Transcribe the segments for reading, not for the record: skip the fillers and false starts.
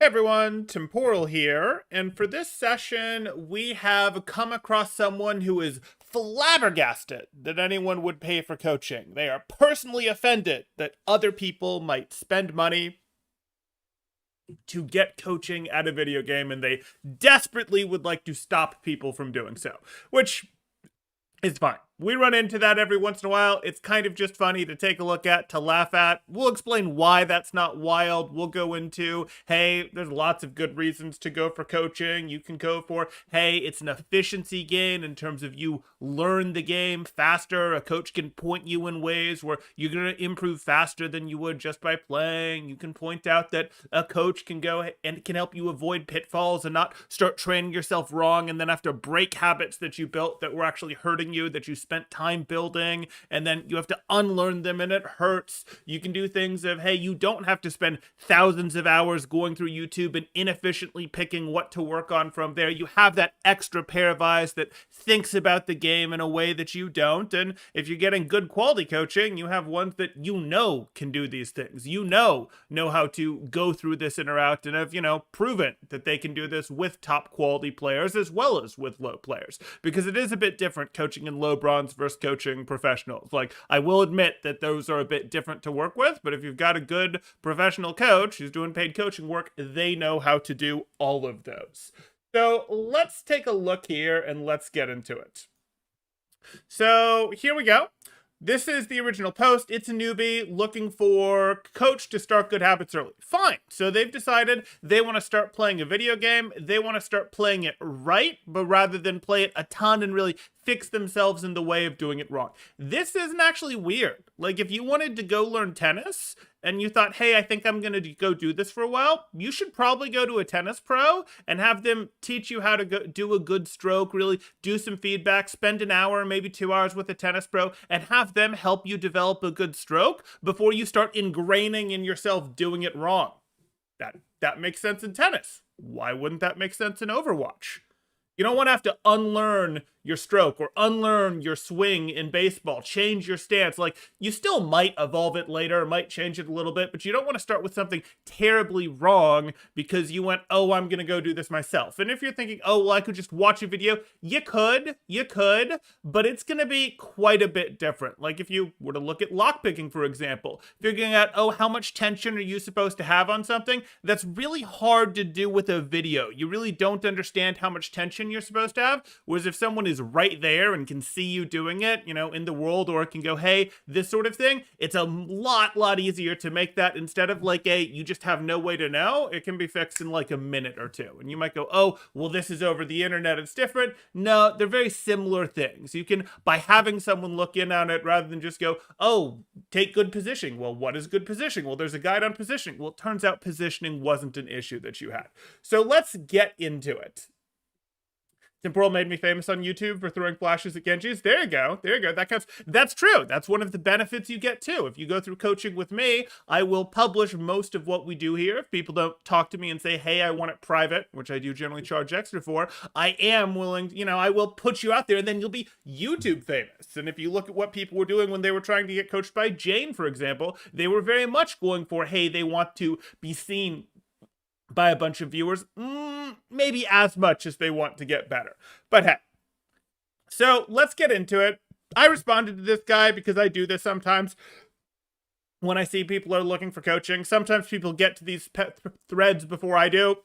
Hey everyone, Temporal here, and for this session, we have come across someone who is flabbergasted that anyone would pay for coaching. They are personally offended that other people might spend money to get coaching at a video game, and they desperately would like to stop people from doing so, which is fine. We run into that every once in a while. It's kind of just funny to take a look at, to laugh at. We'll explain why that's not wild. We'll go into, hey, there's lots of good reasons to go for coaching. You can go for, hey, it's an efficiency gain in terms of you learn the game faster. A coach can point you in ways where you're going to improve faster than you would just by playing. You can point out that a coach can go and can help you avoid pitfalls and not start training yourself wrong and then have to break habits that you built that were actually hurting you, that you spent time building, and then you have to unlearn them and it hurts. You can do things of, hey, you don't have to spend thousands of hours going through YouTube and inefficiently picking what to work on from there. You have that extra pair of eyes that thinks about the game in a way that you don't. And if you're getting good quality coaching, you have ones that you know can do these things. You know how to go through this in or out and have, proven that they can do this with top quality players as well as with low players. Because it is a bit different coaching in low bronze versus coaching professionals. Like, I will admit that those are a bit different to work with, but if you've got a good professional coach who's doing paid coaching work, they know how to do all of those. So let's take a look here and let's get into it. So here we go. This is the original post. It's a newbie looking for coach to start good habits early. Fine. So they've decided they want to start playing a video game. They want to start playing it right, but rather than play it a ton and really fix themselves in the way of doing it wrong. This isn't actually weird. Like, if you wanted to go learn tennis and you thought, hey, I think I'm going to go do this for a while, you should probably go to a tennis pro and have them teach you how to do a good stroke, really do some feedback, spend an hour, maybe 2 hours with a tennis pro, and have them help you develop a good stroke before you start ingraining in yourself doing it wrong. That makes sense in tennis. Why wouldn't that make sense in Overwatch? You don't want to have to unlearn your stroke or unlearn your swing in baseball, change your stance. Like, you still might evolve it later, might change it a little bit, but you don't want to start with something terribly wrong because you went, oh, I'm going to go do this myself. And if you're thinking, oh, well, I could just watch a video, you could, but it's going to be quite a bit different. Like, if you were to look at lockpicking, for example, figuring out, oh, how much tension are you supposed to have on something? That's really hard to do with a video. You really don't understand how much tension you're supposed to have, whereas if someone is right there and can see you doing it, in the world, or it can go, hey, this sort of thing, it's a lot easier to make that. Instead of like you just have no way to know, it can be fixed in like a minute or two. And you might go, oh, well, this is over the internet, it's different. No, they're very similar things. You can, by having someone look in on it rather than just go, oh, take good positioning. Well, what is good positioning? Well, there's a guide on positioning. Well, it turns out positioning wasn't an issue that you had. So let's get into it. Temporal made me famous on YouTube for throwing flashes at Genjis. There you go. That counts. That's true. That's one of the benefits you get too. If you go through coaching with me, I will publish most of what we do here. If people don't talk to me and say, hey, I want it private, which I do generally charge extra for, I am willing, I will put you out there and then you'll be YouTube famous. And if you look at what people were doing when they were trying to get coached by Jane, for example, they were very much going for, hey, they want to be seen by a bunch of viewers, maybe as much as they want to get better. But hey, so let's get into it. I responded to this guy because I do this sometimes when I see people are looking for coaching. Sometimes people get to these threads before I do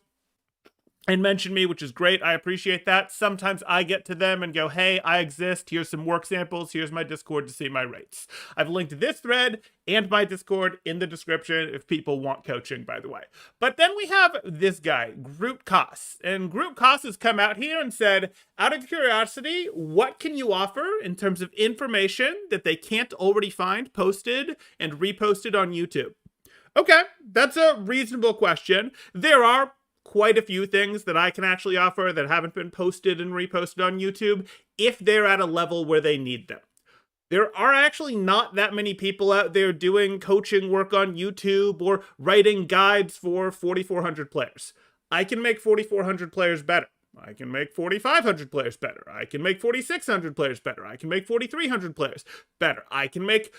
and mention me, which is great. I appreciate that. Sometimes I get to them and go, hey, I exist. Here's some work samples. Here's my Discord to see my rates. I've linked this thread and my Discord in the description if people want coaching, by the way. But then we have this guy, Groot Koss. And Groot Koss has come out here and said, out of curiosity, what can you offer in terms of information that they can't already find posted and reposted on YouTube? Okay, that's a reasonable question. There are quite a few things that I can actually offer that haven't been posted and reposted on YouTube if they're at a level where they need them. There are actually not that many people out there doing coaching work on YouTube or writing guides for 4,400 players. I can make 4,400 players better. I can make 4,500 players better. I can make 4,600 players better. I can make 4,300 players better. I can make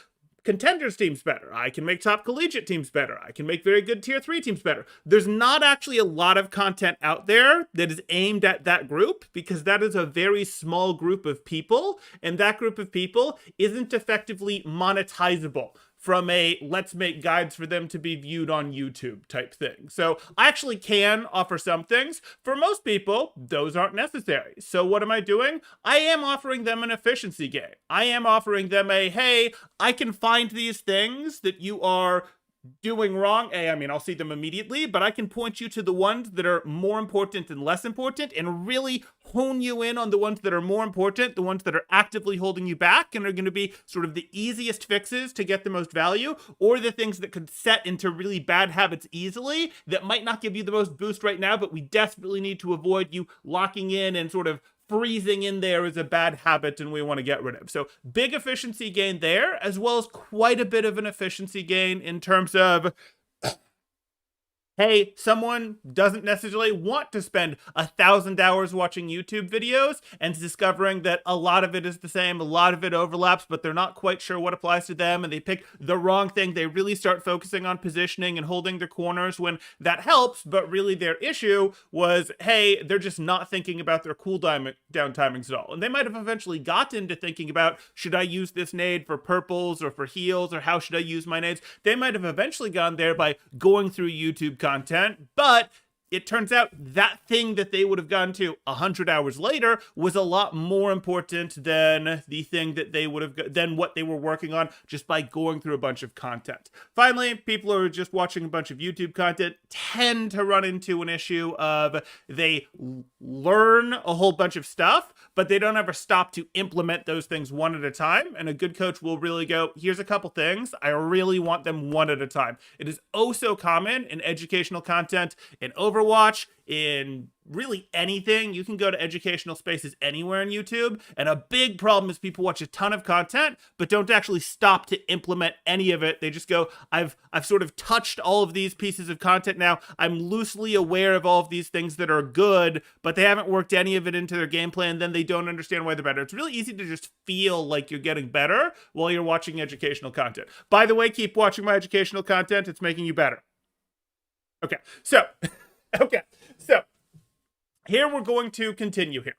contenders teams better. I can make top collegiate teams better. I can make very good tier 3 teams better. There's not actually a lot of content out there that is aimed at that group, because that is a very small group of people, and that group of people isn't effectively monetizable from a let's make guides for them to be viewed on YouTube type thing. So I actually can offer some things. For most people, those aren't necessary. So what am I doing? I am offering them an efficiency gain. I am offering them a, hey, I can find these things that you are doing wrong. I mean, I'll see them immediately, but I can point you to the ones that are more important and less important, and really hone you in on the ones that are more important, the ones that are actively holding you back and are going to be sort of the easiest fixes to get the most value, or the things that could set into really bad habits easily that might not give you the most boost right now, but we desperately need to avoid you locking in and sort of freezing in there is a bad habit and we want to get rid of. So big efficiency gain there, as well as quite a bit of an efficiency gain in terms of, hey, someone doesn't necessarily want to spend 1,000 hours watching YouTube videos and discovering that a lot of it is the same, a lot of it overlaps, but they're not quite sure what applies to them, and they pick the wrong thing. They really start focusing on positioning and holding their corners when that helps, but really their issue was, hey, they're just not thinking about their cooldown timings at all. And they might have eventually gotten to thinking about, should I use this nade for purples or for heals, or how should I use my nades? They might have eventually gone there by going through YouTube content, but it turns out that thing that they would have gone to 100 hours later was a lot more important than the thing that they would have, than what they were working on just by going through a bunch of content. Finally, people who are just watching a bunch of YouTube content tend to run into an issue of they learn a whole bunch of stuff, but they don't ever stop to implement those things one at a time. And a good coach will really go, here's a couple things. I really want them one at a time. It is oh so common in educational content, in Overwatch, in really anything. You can go to educational spaces anywhere on YouTube, and a big problem is people watch a ton of content but don't actually stop to implement any of it. They just go, I've sort of touched all of these pieces of content now. I'm loosely aware of all of these things that are good, but they haven't worked any of it into their gameplay, and then they don't understand why they're better. It's really easy to just feel like you're getting better while you're watching educational content. By the way, keep watching my educational content. It's making you better. Okay, so here we're going to continue here.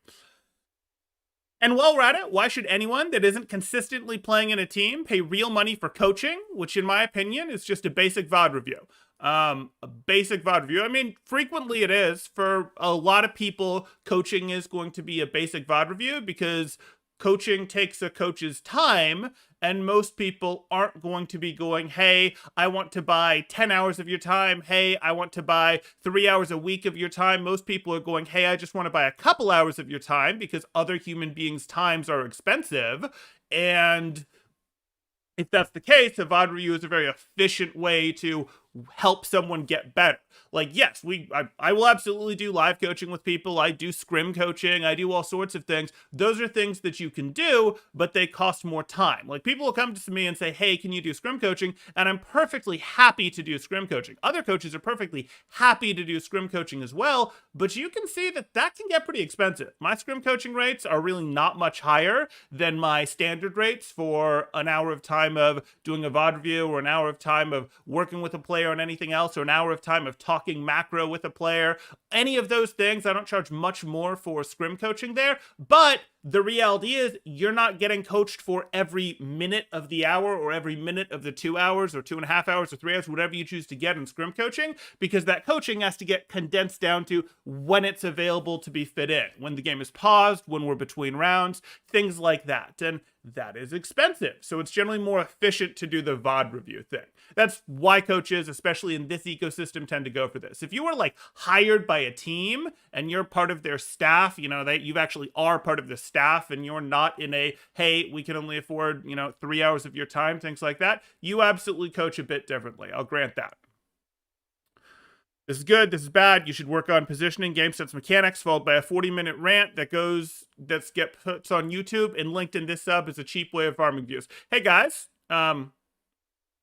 And while we're at it, why should anyone that isn't consistently playing in a team pay real money for coaching, which in my opinion is just a basic VOD review? A basic VOD review. I mean, frequently it is. For a lot of people, coaching is going to be a basic VOD review because coaching takes a coach's time, and most people aren't going to be going, hey, I want to buy 10 hours of your time. Hey, I want to buy 3 hours a week of your time. Most people are going, hey, I just want to buy a couple hours of your time, because other human beings' times are expensive. And if that's the case, a VOD review is a very efficient way to help someone get better. Like, yes, I will absolutely do live coaching with people. I do scrim coaching. I do all sorts of things. Those are things that you can do, but they cost more time. Like, people will come to me and say, hey, can you do scrim coaching? And I'm perfectly happy to do scrim coaching. Other coaches are perfectly happy to do scrim coaching as well, but you can see that that can get pretty expensive. My scrim coaching rates are really not much higher than my standard rates for an hour of time of doing a VOD review, or an hour of time of working with a player on anything else, or an hour of time of talking macro with a player. Any of those things, I don't charge much more for scrim coaching there, but the reality is you're not getting coached for every minute of the hour, or every minute of the 2 hours, or 2.5 hours, or 3 hours, whatever you choose to get in scrim coaching, because that coaching has to get condensed down to when it's available to be fit in, when the game is paused, when we're between rounds, things like that. And that is expensive. So it's generally more efficient to do the VOD review thing. That's why coaches, especially in this ecosystem, tend to go for this. If you are like hired by a team and you're part of their staff, you know, that you actually are part of the staff, and you're not in a, hey, we can only afford, 3 hours of your time, things like that, you absolutely coach a bit differently. I'll grant that. This is good, this is bad, you should work on positioning, game sense, mechanics, followed by a 40-minute rant that gets put on YouTube and linked in this sub is a cheap way of farming views. Hey guys,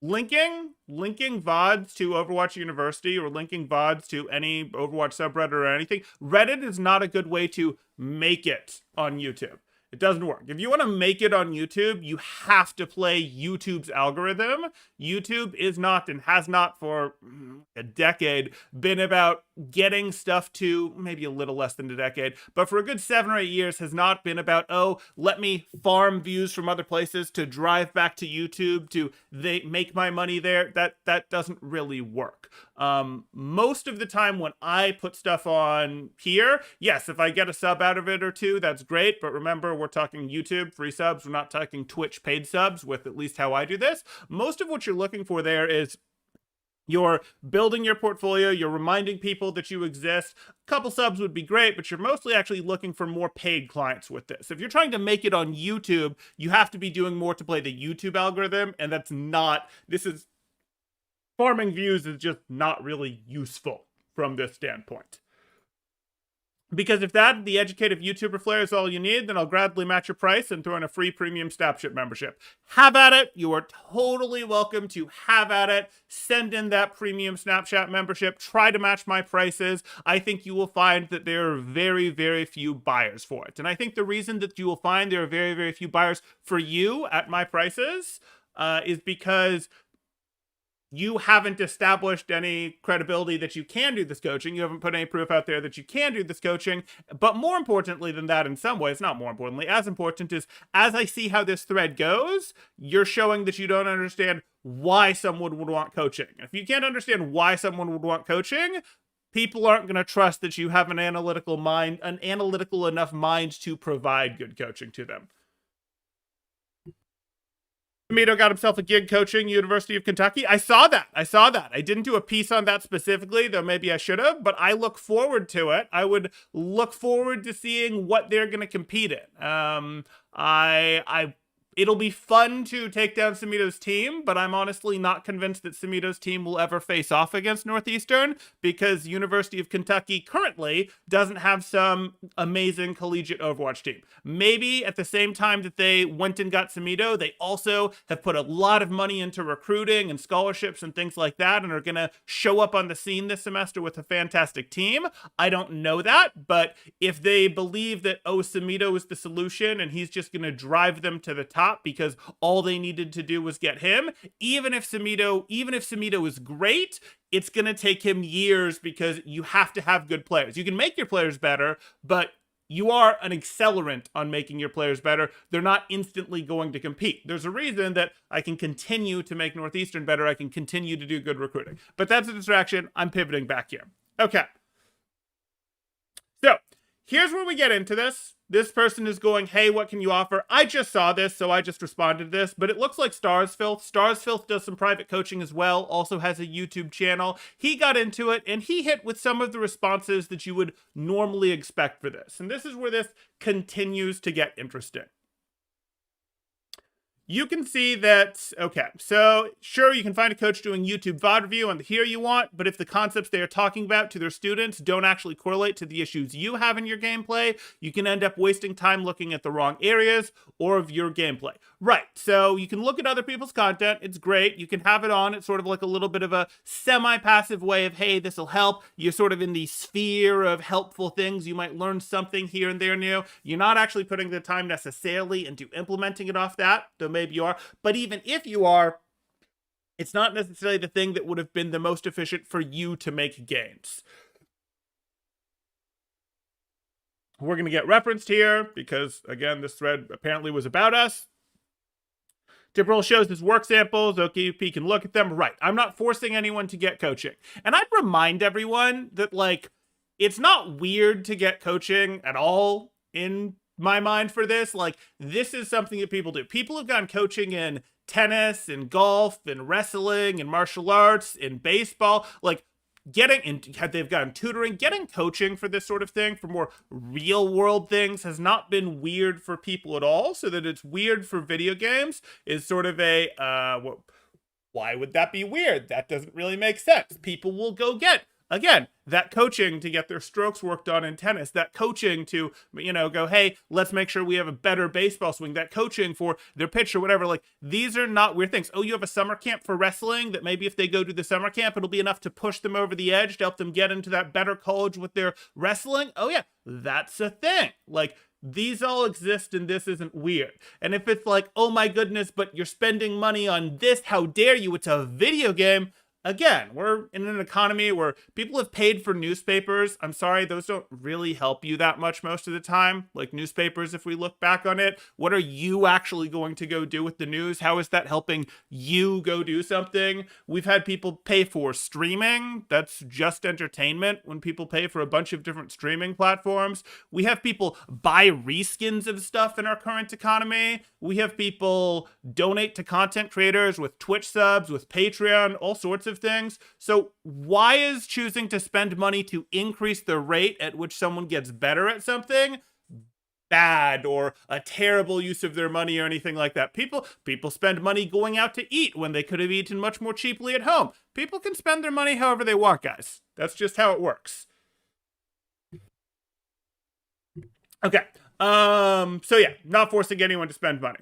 linking VODs to Overwatch University, or linking VODs to any Overwatch subreddit or anything, Reddit is not a good way to make it on YouTube. It doesn't work. If you want to make it on YouTube, you have to play YouTube's algorithm. YouTube is not and has not for a decade been about getting stuff to, maybe a little less than a decade, but for a good 7 or 8 years has not been about, oh, let me farm views from other places to drive back to YouTube to they make my money there. That doesn't really work. Most of the time when I put stuff on here, yes, if I get a sub out of it or two, that's great. But remember, we're talking YouTube free subs. We're not talking Twitch paid subs with at least how I do this. Most of what you're looking for there is you're building your portfolio, you're reminding people that you exist. A couple subs would be great, but you're mostly actually looking for more paid clients with this. If you're trying to make it on YouTube, you have to be doing more to play the YouTube algorithm, and that's not, farming views is just not really useful from this standpoint. Because if the educated YouTuber flair is all you need, then I'll gladly match your price and throw in a free premium Snapchat membership. Have at it. You are totally welcome to have at it. Send in that premium Snapchat membership. Try to match my prices. I think you will find that there are very, very few buyers for it. And I think the reason that you will find there are very, very few buyers for you at my prices is because you haven't established any credibility that you can do this coaching. You haven't put any proof out there that you can do this coaching. But more importantly than that, in some ways, not more importantly, as important is, as I see how this thread goes, you're showing that you don't understand why someone would want coaching. If you can't understand why someone would want coaching, people aren't going to trust that you have an analytical enough mind to provide good coaching to them. Mito got himself a gig coaching University of Kentucky. I saw that. I didn't do a piece on that specifically, though maybe I should have, but I look forward to it. I would look forward to seeing what they're going to compete in. It'll be fun to take down Samito's team, but I'm honestly not convinced that Samito's team will ever face off against Northeastern because University of Kentucky currently doesn't have some amazing collegiate Overwatch team. Maybe at the same time that they went and got Samito, they also have put a lot of money into recruiting and scholarships and things like that and are going to show up on the scene this semester with a fantastic team. I don't know that, but if they believe that, oh, Samito is the solution and he's just going to drive them to the top, because all they needed to do was get him. Even if Samito is great, it's going to take him years because you have to have good players. You can make your players better, but you are an accelerant on making your players better. They're not instantly going to compete. There's a reason that I can continue to make Northeastern better. I can continue to do good recruiting. But that's a distraction. I'm pivoting back here. Okay. So here's where we get into this. This person is going, hey, what can you offer? I just saw this, so I just responded to this, but it looks like Starsfilth. Starsfilth does some private coaching as well, also has a YouTube channel. He got into it, and he hit with some of the responses that you would normally expect for this. And this is where this continues to get interesting. You can see that, okay, so sure, you can find a coach doing YouTube VOD review on the here you want, but if the concepts they are talking about to their students don't actually correlate to the issues you have in your gameplay, you can end up wasting time looking at the wrong areas or of your gameplay. Right, so you can look at other people's content, it's great, you can have it on, it's sort of like a little bit of a semi-passive way of, hey, this will help, you're sort of in the sphere of helpful things, you might learn something here and there new, you're not actually putting the time necessarily into implementing it off that, though maybe you are, but even if you are, it's not necessarily the thing that would have been the most efficient for you to make gains. We're going to get referenced here because, again, this thread apparently was about us. Dipperl shows his work samples. OKP can look at them. Right. I'm not forcing anyone to get coaching. And I'd remind everyone that, like, it's not weird to get coaching at all in my mind for this. Like, this is something that people do. People have gotten coaching in tennis and golf and wrestling and martial arts and baseball. Like, they've gotten tutoring, getting coaching for this sort of thing, for more real world things, has not been weird for people at all. So that it's weird for video games is sort of a, why would that be weird? That doesn't really make sense. People will go get, again, that coaching to get their strokes worked on in tennis, that coaching to, go, hey, let's make sure we have a better baseball swing, that coaching for their pitch or whatever. Like, these are not weird things. Oh, you have a summer camp for wrestling that maybe if they go to the summer camp, it'll be enough to push them over the edge to help them get into that better college with their wrestling. Oh, yeah, that's a thing. Like, These all exist and this isn't weird. And if it's like, oh my goodness, but you're spending money on this, how dare you? It's a video game. Again, we're in an economy where people have paid for newspapers. I'm sorry, those don't really help you that much most of the time. Like newspapers, if we look back on it, what are you actually going to go do with the news? How is that helping you go do something? We've had people pay for streaming. That's just entertainment when people pay for a bunch of different streaming platforms. We have people buy reskins of stuff in our current economy. We have people donate to content creators with Twitch subs, with Patreon, all sorts of things. So why is choosing to spend money to increase the rate at which someone gets better at something bad or a terrible use of their money or anything like that? People spend money going out to eat when they could have eaten much more cheaply at home. People can spend their money however they want, guys. That's just how it works. Okay. So yeah, not forcing anyone to spend money.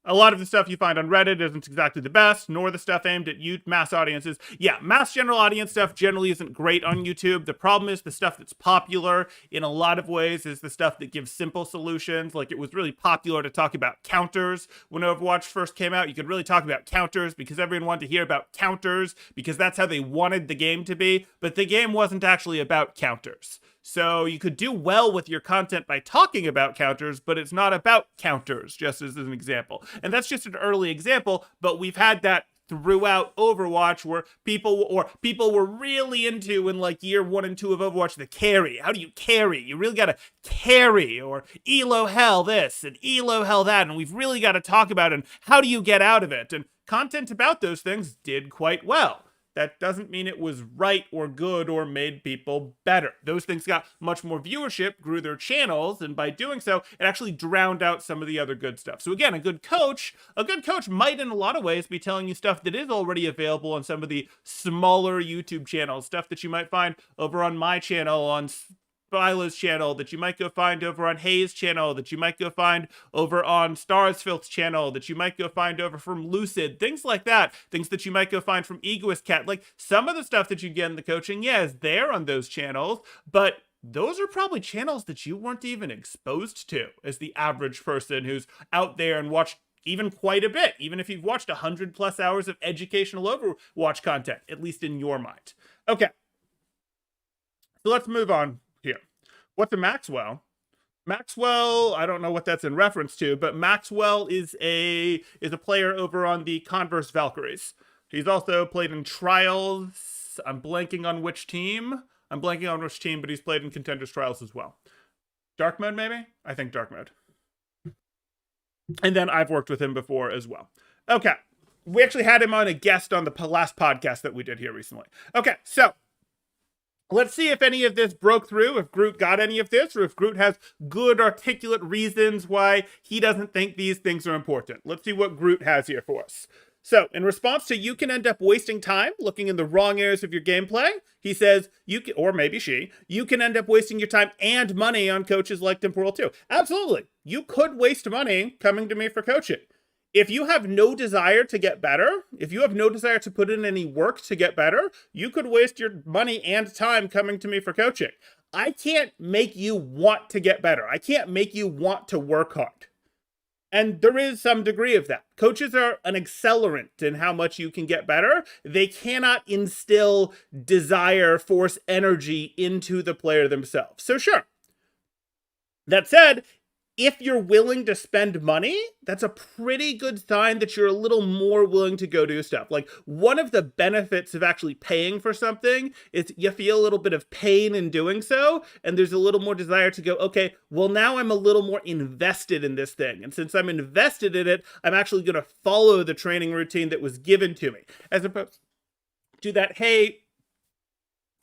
A lot of the stuff you find on Reddit isn't exactly the best, nor the stuff aimed at mass audiences. Yeah, mass general audience stuff generally isn't great on YouTube. The problem is the stuff that's popular in a lot of ways is the stuff that gives simple solutions. Like it was really popular to talk about counters when Overwatch first came out. You could really talk about counters because everyone wanted to hear about counters because that's how they wanted the game to be. But the game wasn't actually about counters. So you could do well with your content by talking about counters, but it's not about counters, just as an example. And that's just an early example, but we've had that throughout Overwatch where people were really into in like year 1 and 2 of Overwatch the carry. How do you carry? You really gotta carry, or elo hell this and elo hell that, and we've really got to talk about it and how do you get out of it? And content about those things did quite well. That doesn't mean it was right or good or made people better. Those things got much more viewership, grew their channels, and by doing so, it actually drowned out some of the other good stuff. So again, a good coach might in a lot of ways be telling you stuff that is already available on some of the smaller YouTube channels, stuff that you might find over on my channel, on Philo's channel, that you might go find over on Hayes' channel, that you might go find over on Starsfilth's channel, that you might go find over from Lucid, things like that, things that you might go find from Egoist Cat. Like some of the stuff that you get in the coaching, yeah, is there on those channels, but those are probably channels that you weren't even exposed to as the average person who's out there and watched even quite a bit, even if you've watched 100+ hours of educational Overwatch content, at least in your mind. Okay, so let's move on here. What's a Maxwell? Maxwell, I don't know what that's in reference to, but Maxwell is a player over on the Converse Valkyries. He's also played in Trials. I'm blanking on which team, but he's played in Contenders Trials as well. Dark Mode, maybe? I think Dark Mode. And then I've worked with him before as well. Okay. We actually had him on a guest on the last podcast that we did here recently. Okay, so let's see if any of this broke through, if Groot got any of this, or if Groot has good articulate reasons why he doesn't think these things are important. Let's see what Groot has here for us. So, in response to you can end up wasting time looking in the wrong areas of your gameplay, he says, you can, or maybe she, you can end up wasting your time and money on coaches like Temporal 2. Absolutely. You could waste money coming to me for coaching. If you have no desire to get better, if you have no desire to put in any work to get better, you could waste your money and time coming to me for coaching. I can't make you want to get better. I can't make you want to work hard. And there is some degree of that. Coaches are an accelerant in how much you can get better. They cannot instill desire, force energy into the player themselves. So sure. That said, if you're willing to spend money, that's a pretty good sign that you're a little more willing to go do stuff. Like, one of the benefits of actually paying for something is you feel a little bit of pain in doing so, and there's a little more desire to go, okay, well, now I'm a little more invested in this thing. And since I'm invested in it, I'm actually going to follow the training routine that was given to me. As opposed to that, hey,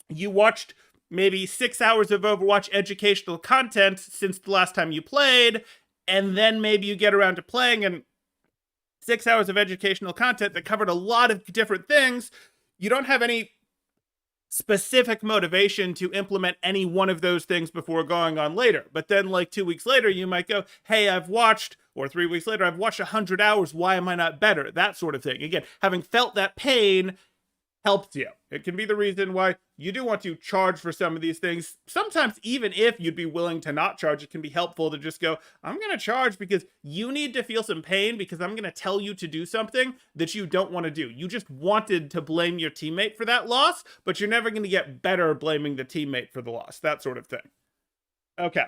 you watched maybe 6 hours of Overwatch educational content since the last time you played, and then maybe you get around to playing and 6 hours of educational content that covered a lot of different things. You don't have any specific motivation to implement any one of those things before going on later. But then like 2 weeks later, you might go, hey, I've watched, or 3 weeks later, I've watched 100 hours. Why am I not better? That sort of thing. Again, having felt that pain, helps you. It can be the reason why you do want to charge for some of these things. Sometimes, even if you'd be willing to not charge, it can be helpful to just go, I'm going to charge because you need to feel some pain because I'm going to tell you to do something that you don't want to do. You just wanted to blame your teammate for that loss, but you're never going to get better blaming the teammate for the loss, that sort of thing. Okay.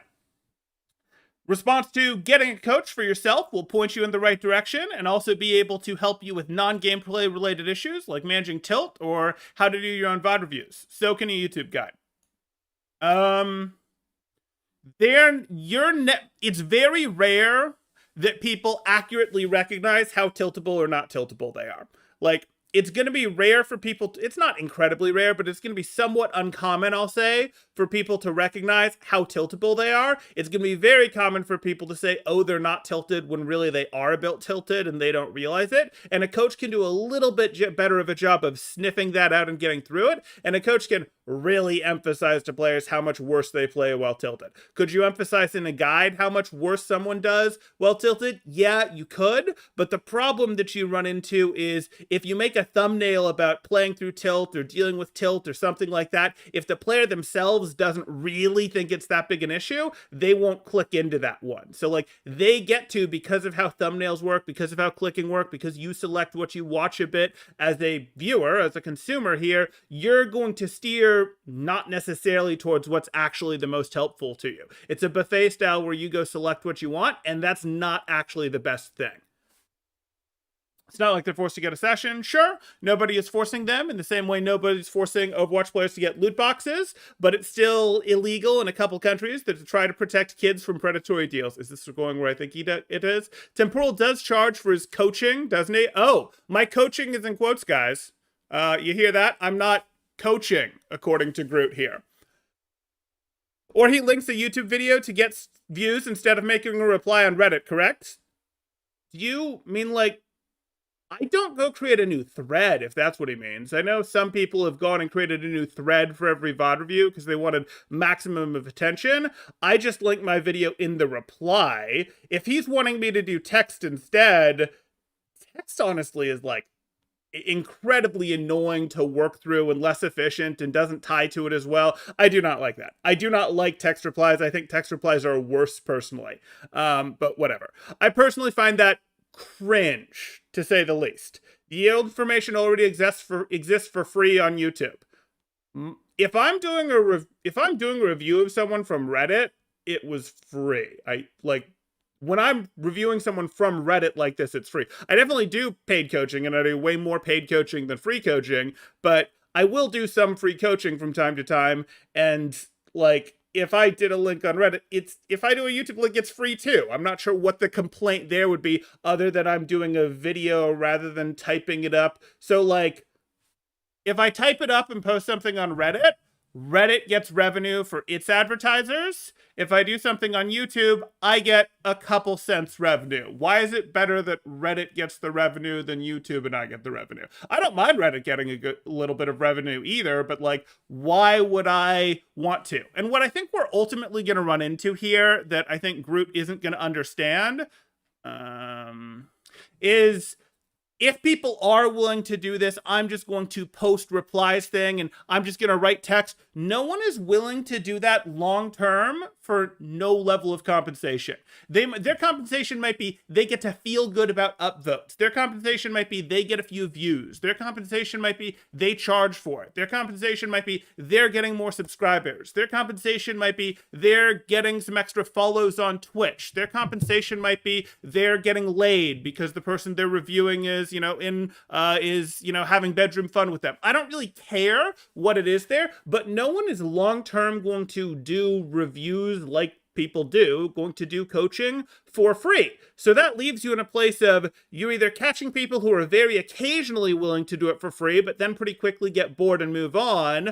Response to getting a coach for yourself will point you in the right direction and also be able to help you with non-gameplay related issues like managing tilt or how to do your own VOD reviews. So can a YouTube guide. It's very rare that people accurately recognize how tiltable or not tiltable they are. Like, it's going to be rare for people, it's not incredibly rare, but it's going to be somewhat uncommon, I'll say, for people to recognize how tiltable they are. It's going to be very common for people to say, oh, they're not tilted, when really they are a bit tilted and they don't realize it. And a coach can do a little bit better of a job of sniffing that out and getting through it. And a coach can really emphasize to players how much worse they play while tilted. Could you emphasize in a guide how much worse someone does while tilted? Yeah, you could. But the problem that you run into is if you make a thumbnail about playing through tilt or dealing with tilt or something like that, if the player themselves doesn't really think it's that big an issue, they won't click into that one. So like they get to, because of how thumbnails work, because of how clicking work, because you select what you watch a bit as a viewer, as a consumer here, you're going to steer not necessarily towards what's actually the most helpful to you. It's a buffet style where you go select what you want, and that's not actually the best thing. It's not like they're forced to get a session. Sure, nobody is forcing them in the same way nobody's forcing Overwatch players to get loot boxes, but it's still illegal in a couple countries to try to protect kids from predatory deals. Is this going where I think it is? Temporal does charge for his coaching, doesn't he? Oh, my coaching is in quotes, guys. You hear that? I'm not coaching, according to Groot here. Or he links a YouTube video to get views instead of making a reply on Reddit, correct? Do you mean like, I don't go create a new thread, if that's what he means. I know some people have gone and created a new thread for every VOD review because they wanted maximum of attention. I just link my video in the reply. If he's wanting me to do text instead, text honestly is like incredibly annoying to work through and less efficient and doesn't tie to it as well. I do not like that. I do not like text replies. I think text replies are worse personally. But whatever. I personally find that cringe, to say the least. The information already exists for free on YouTube. If I'm doing a review of someone from Reddit, it was free. When I'm reviewing someone from Reddit like this, it's free. I definitely do paid coaching, and I do way more paid coaching than free coaching, but I will do some free coaching from time to time, and like, if I did a link on Reddit, if I do a YouTube link, it's free too. I'm not sure what the complaint there would be other than I'm doing a video rather than typing it up. So like, if I type it up and post something on Reddit, Reddit gets revenue for its advertisers. If I do something on YouTube, I get a couple cents revenue. Why is it better that Reddit gets the revenue than YouTube and I get the revenue? I don't mind Reddit getting a little bit of revenue either, but like, why would I want to? And what I think we're ultimately going to run into here that I think Groot isn't going to understand is, if people are willing to do this, I'm just going to post replies thing and I'm just going to write text. No one is willing to do that long term for no level of compensation. Their compensation might be they get to feel good about upvotes. Their compensation might be they get a few views. Their compensation might be they charge for it. Their compensation might be they're getting more subscribers. Their compensation might be they're getting some extra follows on Twitch. Their compensation might be they're getting laid because the person they're reviewing is, having bedroom fun with them. I don't really care what it is there, but no one is long-term going to do reviews like people do, going to do coaching for free. So that leaves you in a place of you're either catching people who are very occasionally willing to do it for free, but then pretty quickly get bored and move on.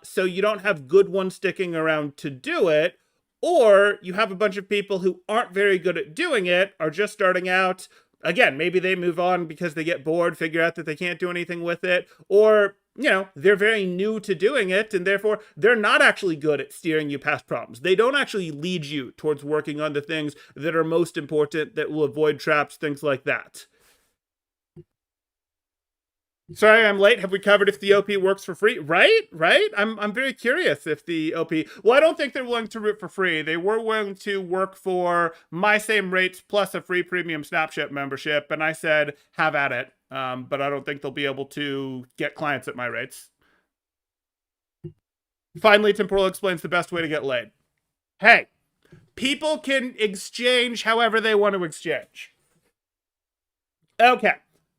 So you don't have good ones sticking around to do it, or you have a bunch of people who aren't very good at doing it, are just starting out. Again, maybe they move on because they get bored, figure out that they can't do anything with it, or, they're very new to doing it, and therefore they're not actually good at steering you past problems. They don't actually lead you towards working on the things that are most important, that will avoid traps, things like that. Sorry, I'm late. Have we covered if the OP works for free? Right. I'm very curious if the OP. Well, I don't think they're willing to root for free. They were willing to work for my same rates plus a free premium Snapchat membership, and I said have at it. But I don't think they'll be able to get clients at my rates. Finally, Temporal explains the best way to get laid. Hey, people can exchange however they want to exchange. Okay.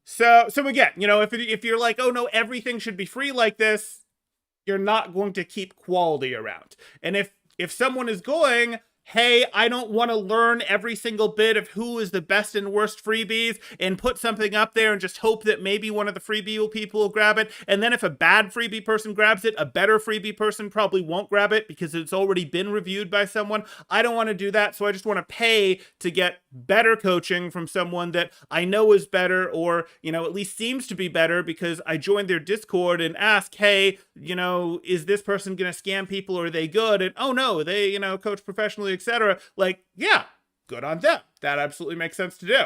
So again, if you're like, oh no, everything should be free like this, you're not going to keep quality around. And if someone is going, hey, I don't want to learn every single bit of who is the best and worst freebies and put something up there and just hope that maybe one of the freebie people will grab it. And then if a bad freebie person grabs it, a better freebie person probably won't grab it because it's already been reviewed by someone. I don't want to do that. So I just want to pay to get better coaching from someone that I know is better, or, at least seems to be better because I joined their Discord and asked, hey, is this person going to scam people or are they good? And oh no, they, coach professionally, etc. Like, yeah, good on them. That absolutely makes sense to do.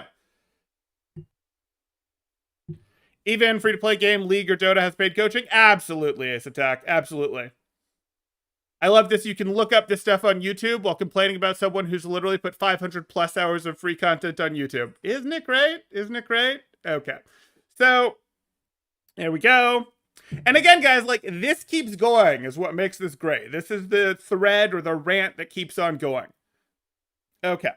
Even free-to-play game, League or Dota has paid coaching? Absolutely, Ace Attack. Absolutely. I love this. You can look up this stuff on YouTube while complaining about someone who's literally put 500 plus hours of free content on YouTube. Isn't it great? Isn't it great? Okay. So, there we go. And again, guys, like, this keeps going is what makes this great. This is the thread or the rant that keeps on going. Okay.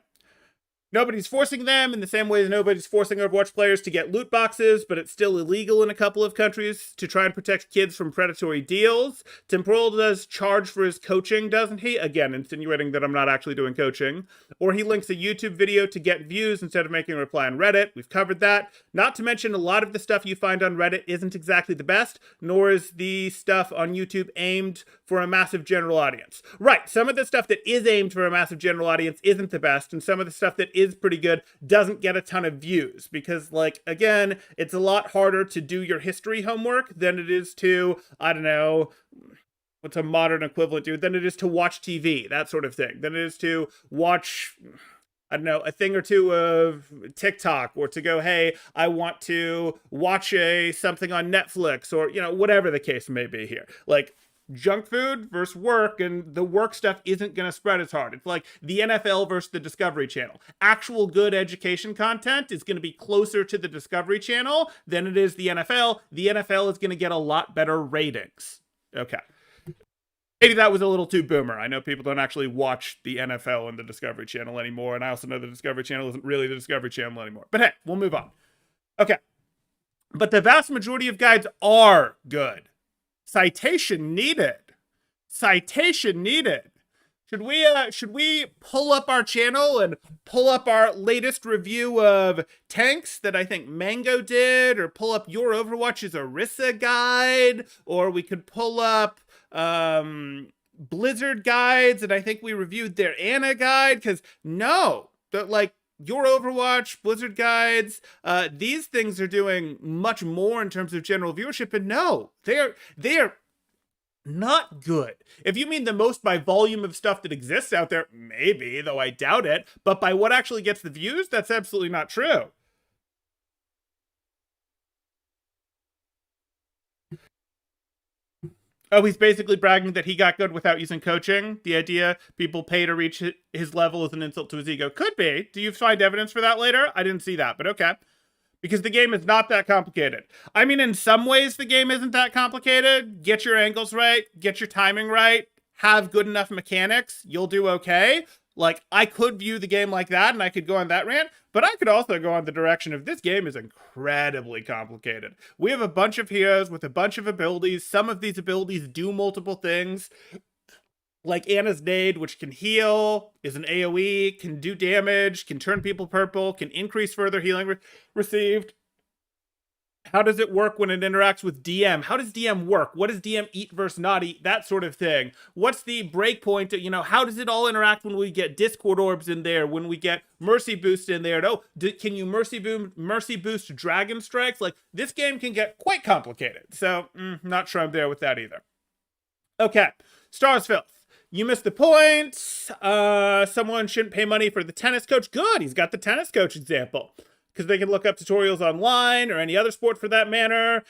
Nobody's forcing them in the same way as nobody's forcing Overwatch players to get loot boxes, but it's still illegal in a couple of countries to try and protect kids from predatory deals. Temporal does charge for his coaching, doesn't he? Again, insinuating that I'm not actually doing coaching. Or he links a YouTube video to get views instead of making a reply on Reddit. We've covered that. Not to mention, a lot of the stuff you find on Reddit isn't exactly the best, nor is the stuff on YouTube aimed for a massive general audience. Right, some of the stuff that is aimed for a massive general audience isn't the best, and some of the stuff that is pretty good doesn't get a ton of views because, like, again, it's a lot harder to do your history homework than it is to, I don't know, what's a modern equivalent to, than it is to watch TV, that sort of thing, than it is to watch, I don't know, a thing or two of TikTok, or to go, hey, I want to watch something on Netflix, or, whatever the case may be here. Like, junk food versus work, and the work stuff isn't going to spread as hard. It's like the NFL versus the Discovery Channel. Actual good education content is going to be closer to the Discovery Channel than it is the NFL. The NFL is going to get a lot better ratings. Okay. Maybe that was a little too boomer. I know people don't actually watch the NFL and the Discovery Channel anymore, and I also know the Discovery Channel isn't really the Discovery Channel anymore. But hey, we'll move on. Okay. But the vast majority of guides are good. Citation needed. Citation needed. Should we pull up our channel and pull up our latest review of tanks that I think Mango did, or pull up Your Overwatch's Orisa guide, or we could pull up Blizzard guides, and I think we reviewed their Ana guide, because no, like, Your Overwatch, Blizzard guides, these things are doing much more in terms of general viewership, and no, they're not good. If you mean the most by volume of stuff that exists out there, maybe, though I doubt it, but by what actually gets the views, that's absolutely not true. Oh, he's basically bragging that he got good without using coaching. The idea people pay to reach his level is an insult to his ego. Could be. Do you find evidence for that later? I didn't see that, but okay. Because the game is not that complicated. I mean, in some ways, the game isn't that complicated. Get your angles right, get your timing right, have good enough mechanics, you'll do okay. Like, I could view the game like that, and I could go on that rant, but I could also go on the direction of this game is incredibly complicated. We have a bunch of heroes with a bunch of abilities. Some of these abilities do multiple things. Like Ana's Nade, which can heal, is an AoE, can do damage, can turn people purple, can increase further healing received. How does it work when it interacts with DM? How does DM work? What does DM eat versus not eat? That sort of thing. What's the breakpoint? How does it all interact when we get Discord orbs in there? When we get Mercy Boost in there? Oh, can you Mercy Boost Dragon Strikes? Like, this game can get quite complicated. So, not sure I'm there with that either. Okay, Stars Filth. You missed the point. Someone shouldn't pay money for the tennis coach. Good, he's got the tennis coach example. Because they can look up tutorials online, or any other sport for that matter.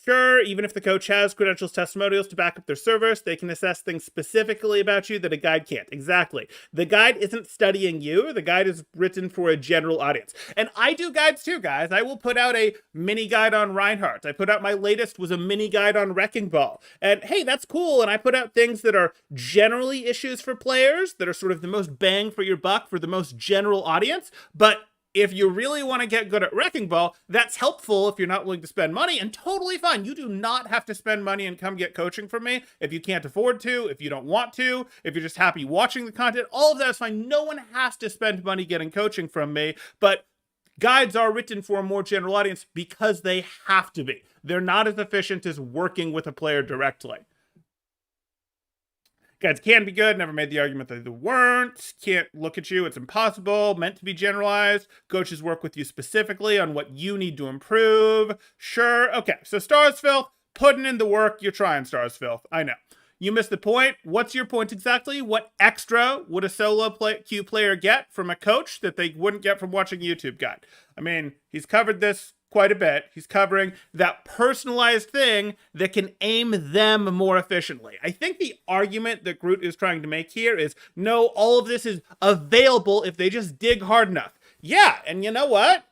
Sure, even if the coach has credentials, testimonials to back up their service, they can assess things specifically about you that a guide can't. Exactly. The guide isn't studying you. The guide is written for a general audience. And I do guides too, guys. I will put out a mini guide on Reinhardt. I put out my latest was a mini guide on Wrecking Ball. And hey, that's cool. And I put out things that are generally issues for players, that are sort of the most bang for your buck for the most general audience. But if you really want to get good at Wrecking Ball, that's helpful if you're not willing to spend money, and totally fine. You do not have to spend money and come get coaching from me if you can't afford to, if you don't want to, if you're just happy watching the content. All of that is fine. No one has to spend money getting coaching from me, but guides are written for a more general audience because they have to be. They're not as efficient as working with a player directly. Guides can be good. Never made the argument that they weren't. Can't look at you. It's impossible. Meant to be generalized. Coaches work with you specifically on what you need to improve. Sure. Okay. So Stars Filth, putting in the work. You're trying, Stars Filth. I know. You missed the point. What's your point exactly? What extra would a solo queue player get from a coach that they wouldn't get from watching a YouTube guide? I mean, he's covered this quite a bit. He's covering that personalized thing that can aim them more efficiently. I think the argument that Groot is trying to make here is, no, all of this is available if they just dig hard enough. Yeah, and you know what?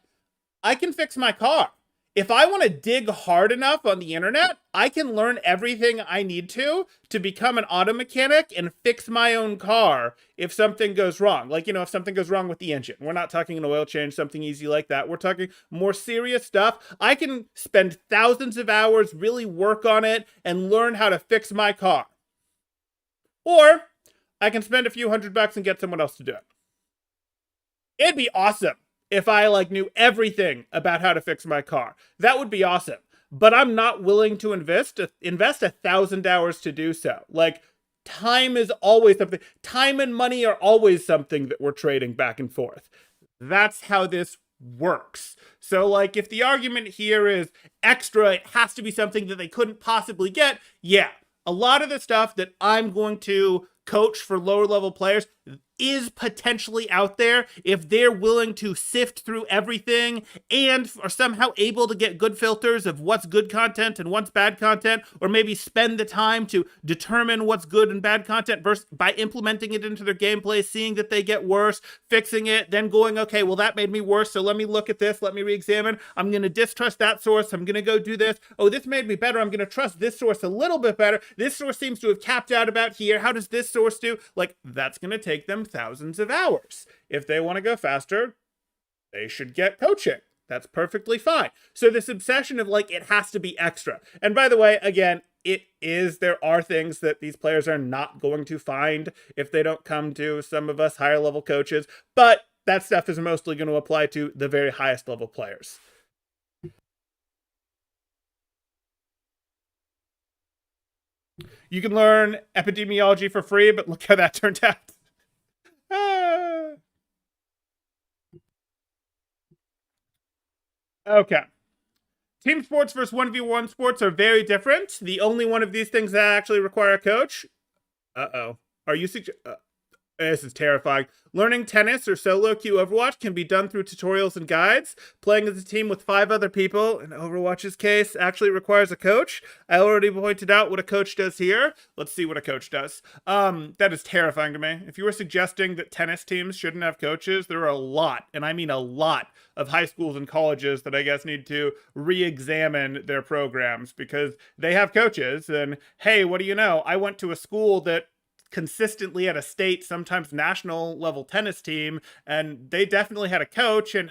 I can fix my car. If I want to dig hard enough on the internet, I can learn everything I need to become an auto mechanic and fix my own car if something goes wrong. Like, if something goes wrong with the engine. We're not talking an oil change, something easy like that. We're talking more serious stuff. I can spend thousands of hours, really work on it, and learn how to fix my car. Or I can spend a few $100 and get someone else to do it. It'd be awesome if I knew everything about how to fix my car. That would be awesome. But I'm not willing to invest 1,000 hours to do so. Time is always something. Time and money are always something that we're trading back and forth. That's how this works. So if the argument here is extra, it has to be something that they couldn't possibly get. Yeah, a lot of the stuff that I'm going to coach for lower level players is potentially out there if they're willing to sift through everything and are somehow able to get good filters of what's good content and what's bad content, or maybe spend the time to determine what's good and bad content versus by implementing it into their gameplay, seeing that they get worse, fixing it, then going, okay, well, that made me worse, so let me look at this, let me re-examine. I'm going to distrust that source. I'm going to go do this. Oh, this made me better. I'm going to trust this source a little bit better. This source seems to have capped out about here. How does this source do? That's going to take them thousands of hours. If they want to go faster, they should get coaching. That's perfectly fine. So this obsession of it has to be extra. And by the way, again, there are things that these players are not going to find if they don't come to some of us higher level coaches, but that stuff is mostly going to apply to the very highest level players. You can learn epidemiology for free, but look how that turned out. Okay. Team sports versus 1v1 sports are very different. The only one of these things that actually require a coach. Uh-oh. Are you this is terrifying. Learning tennis or solo queue Overwatch can be done through tutorials and guides. Playing as a team with 5 other people, in Overwatch's case, actually requires a coach. I already pointed out what a coach does here. Let's see what a coach does. That is terrifying to me. If you were suggesting that tennis teams shouldn't have coaches, there are a lot, and I mean a lot, of high schools and colleges that I guess need to re-examine their programs because they have coaches. And hey, what do you know? I went to a school that consistently at a state, sometimes national level tennis team, and they definitely had a coach. And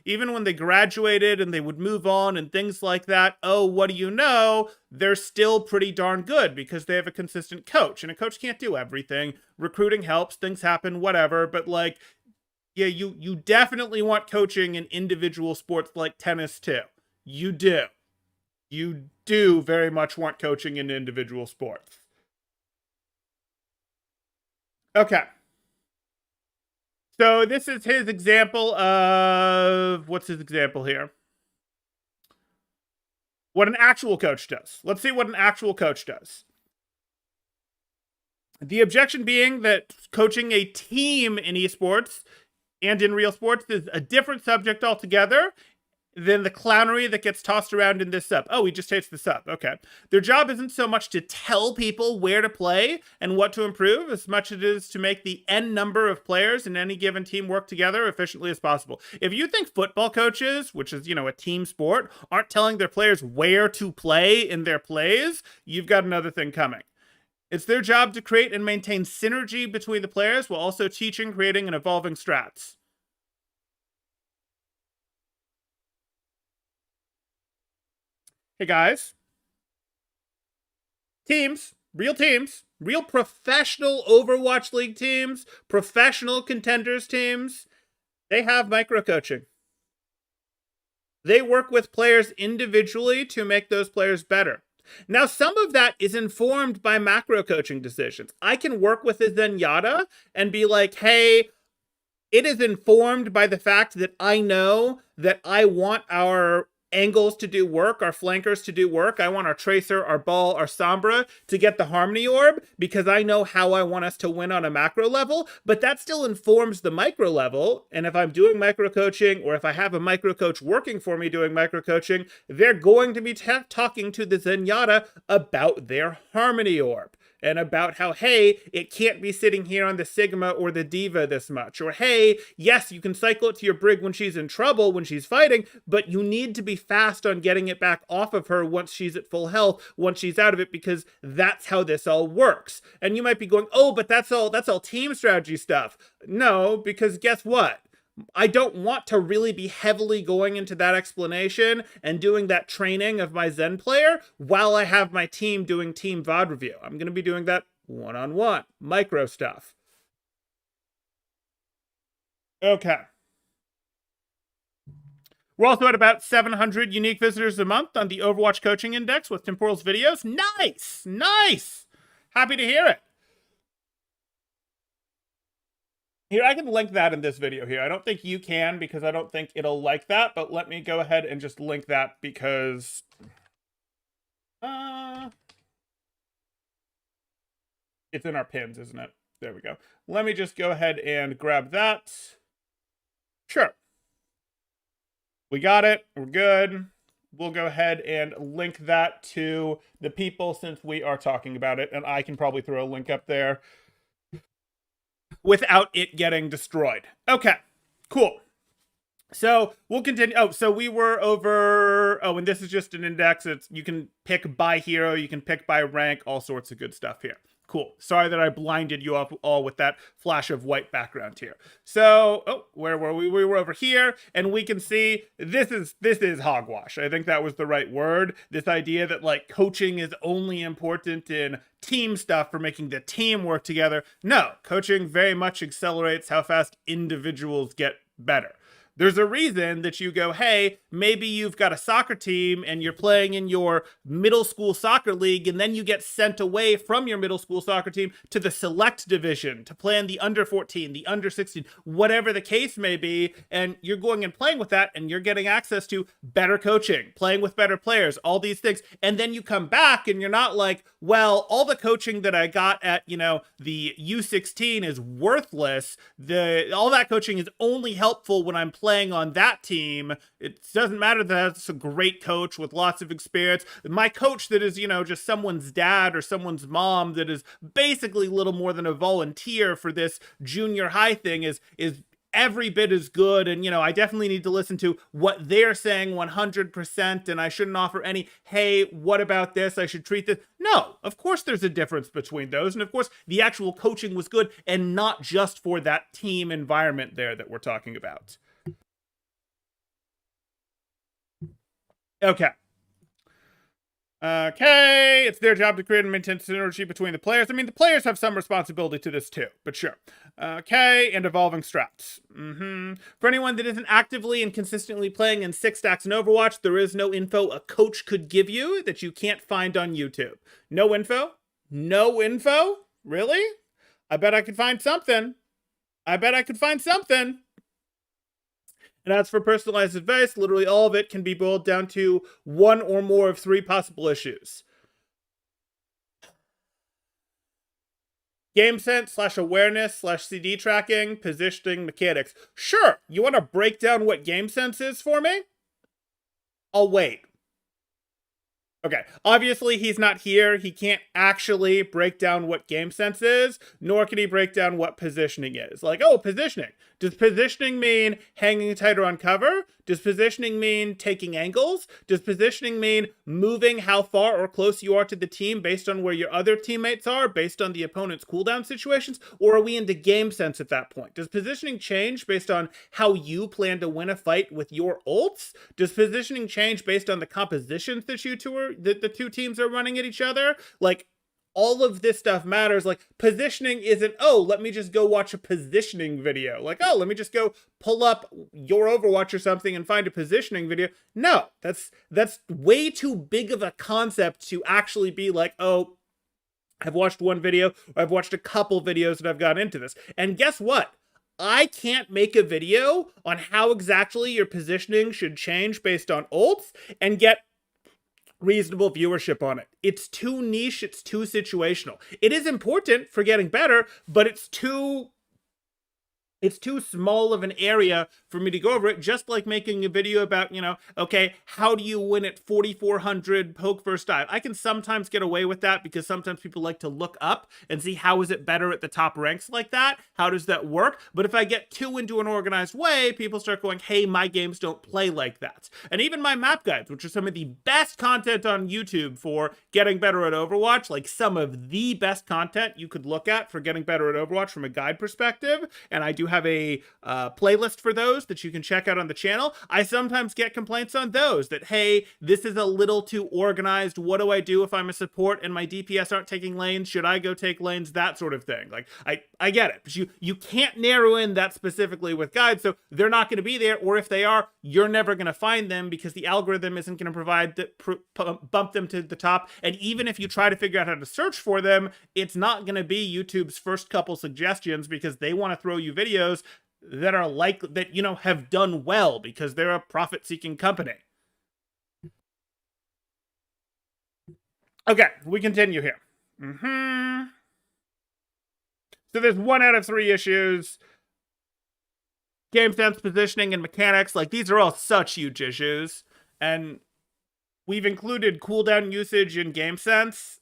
even when they graduated and they would move on and things like that, oh, what do you know? They're still pretty darn good because they have a consistent coach. And a coach can't do everything. Recruiting helps, things happen, whatever. But yeah, you definitely want coaching in individual sports like tennis too. You do. You do very much want coaching in individual sports. Okay. So this is his example of, what's his example here? What an actual coach does. Let's see what an actual coach does. The objection being that coaching a team in esports and in real sports is a different subject altogether. Then the clownery that gets tossed around in this sub. Oh, he just hates the sub. Okay. Their job isn't so much to tell people where to play and what to improve as much as it is to make the n number of players in any given team work together efficiently as possible. If you think football coaches, which is, a team sport, aren't telling their players where to play in their plays, you've got another thing coming. It's their job to create and maintain synergy between the players while also teaching, creating, and evolving strats. Hey guys, teams, real professional Overwatch League teams, professional contenders teams, they have micro coaching. They work with players individually to make those players better. Now, some of that is informed by macro coaching decisions. I can work with a Zenyatta and be like, hey, it is informed by the fact that I know that I want our angles to do work, our flankers to do work. I want our Tracer, our Ball, our Sombra to get the Harmony Orb because I know how I want us to win on a macro level, but that still informs the micro level. And if I'm doing micro coaching or if I have a micro coach working for me doing micro coaching, they're going to be talking to the Zenyatta about their Harmony Orb. And about how, hey, it can't be sitting here on the Sigma or the Diva this much. Or, hey, yes, you can cycle it to your Brig when she's in trouble, when she's fighting, but you need to be fast on getting it back off of her once she's at full health, once she's out of it, because that's how this all works. And you might be going, oh, but that's all team strategy stuff. No, because guess what? I don't want to really be heavily going into that explanation and doing that training of my Zen player while I have my team doing team VOD review. I'm going to be doing that one-on-one, micro stuff. Okay. We're also at about 700 unique visitors a month on the Overwatch Coaching Index with Temporal's videos. Nice! Nice! Happy to hear it. Here, I can link that in this video here. I don't think you can because I don't think it'll like that, but let me go ahead and just link that because... it's in our pins, isn't it? There we go. Let me just go ahead and grab that. Sure. We got it. We're good. We'll go ahead and link that to the people since we are talking about it, and I can probably throw a link up there without it getting destroyed. Okay, cool. So we'll continue. Oh, so we were over. Oh, and this is just an index. You can pick by hero, you can pick by rank, all sorts of good stuff here. Cool. Sorry that I blinded you all with that flash of white background here. So, oh, where were we? We were over here, and we can see this is hogwash. I think that was the right word. This idea that like coaching is only important in team stuff for making the team work together. No, coaching very much accelerates how fast individuals get better. There's a reason that you go, hey, maybe you've got a soccer team and you're playing in your middle school soccer league, and then you get sent away from your middle school soccer team to the select division to play in the under 14, the under 16, whatever the case may be, and you're going and playing with that, and you're getting access to better coaching, playing with better players, all these things, and then you come back and you're not like, well, all the coaching that I got at, the U16 is worthless. All that coaching is only helpful when I'm playing on that team. It doesn't matter that it's a great coach with lots of experience. My coach that is, just someone's dad or someone's mom that is basically little more than a volunteer for this junior high thing is every bit as good, and I definitely need to listen to what they're saying 100%, and I shouldn't offer any, hey, what about this? I should treat this. No, of course there's a difference between those, and of course the actual coaching was good, and not just for that team environment there that we're talking about. Okay. Okay, it's their job to create and maintain synergy between the players. I mean, the players have some responsibility to this too, but sure. Okay, and evolving strats. For anyone that isn't actively and consistently playing in 6 stacks in Overwatch, there is no info a coach could give you that you can't find on YouTube. No info? No info? Really? I bet I could find something. And as for personalized advice, literally all of it can be boiled down to one or more of 3 possible issues. Game sense / awareness / CD tracking, positioning, mechanics. Sure, you want to break down what game sense is for me? I'll wait. Okay, obviously he's not here. He can't actually break down what game sense is, nor can he break down what positioning is. Like, oh, positioning. Does positioning mean hanging tighter on cover? Does positioning mean taking angles? Does positioning mean moving how far or close you are to the team based on where your other teammates are, based on the opponent's cooldown situations? Or are we into game sense at that point? Does positioning change based on how you plan to win a fight with your ults? Does positioning change based on the compositions that the two teams are running at each other? Like, all of this stuff matters. Like, positioning isn't, oh, let me just go watch a positioning video. Like, oh, let me just go pull up your Overwatch or something and find a positioning video. No, that's way too big of a concept to actually be like, oh, I've watched one video, or I've watched a couple videos and I've gotten into this. And guess what? I can't make a video on how exactly your positioning should change based on ults and get reasonable viewership on it. It's too niche, it's too situational. It is important for getting better, but it's too small of an area for me to go over it, just like making a video about, okay, how do you win at 4,400 poke first dive? I can sometimes get away with that because sometimes people like to look up and see how is it better at the top ranks like that? How does that work? But if I get too into an organized way, people start going, hey, my games don't play like that. And even my map guides, which are some of the best content on YouTube for getting better at Overwatch, like some of the best content you could look at for getting better at Overwatch from a guide perspective, and I do have a playlist for those that you can check out on the channel. I sometimes get complaints on those that, hey, this is a little too organized. What do I do if I'm a support and my DPS aren't taking lanes? Should I go take lanes? That sort of thing. Like, I get it, but you can't narrow in that specifically with guides, so they're not going to be there, or if they are, you're never going to find them because the algorithm isn't going to provide bump them to the top. And even if you try to figure out how to search for them, it's not going to be YouTube's first couple suggestions because they want to throw you videos that are like that, have done well because they're a profit-seeking company. Okay, we continue here. So there's 1 out of 3 issues. Game sense, positioning, and mechanics. Like, these are all such huge issues. And we've included cooldown usage in game sense.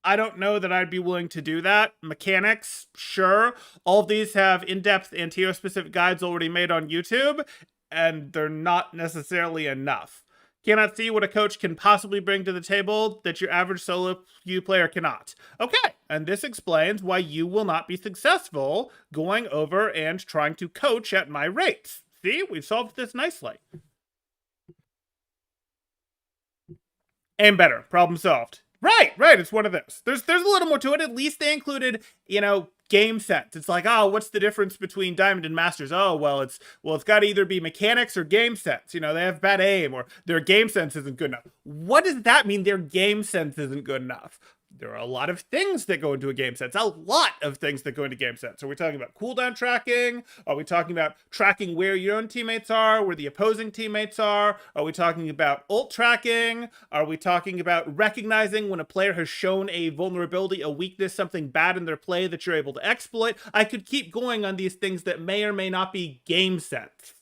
I don't know that I'd be willing to do that. Mechanics, sure. All of these have in-depth and hero-specific guides already made on YouTube, and they're not necessarily enough. Cannot see what a coach can possibly bring to the table that your average solo queue player cannot. Okay, and this explains why you will not be successful going over and trying to coach at my rates. See, we've solved this nicely. Aim better, problem solved. Right, it's one of those. There's a little more to it. At least they included, game sense. It's like, oh, what's the difference between Diamond and Masters? Oh, well, it's got to either be mechanics or game sense. They have bad aim or their game sense isn't good enough. What does that mean? Their game sense isn't good enough? There are a lot of things that go into a game sense. A lot of things that go into game sense. Are we talking about cooldown tracking? Are we talking about tracking where your own teammates are, where the opposing teammates are? Are we talking about ult tracking? Are we talking about recognizing when a player has shown a vulnerability, a weakness, something bad in their play that you're able to exploit? I could keep going on these things that may or may not be game sense.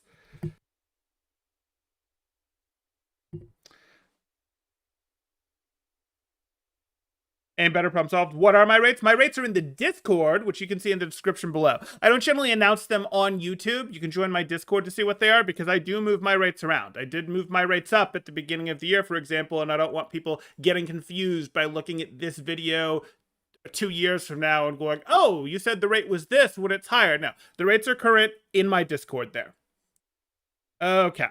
And better problem solved. What are my rates? My rates are in the Discord, which you can see in the description below. I don't generally announce them on YouTube. You can join my Discord to see what they are because I do move my rates around. I did move my rates up at the beginning of the year, for example, and I don't want people getting confused by looking at this video 2 years from now and going, oh, you said the rate was this when it's higher. No, the rates are current in my Discord there. Okay.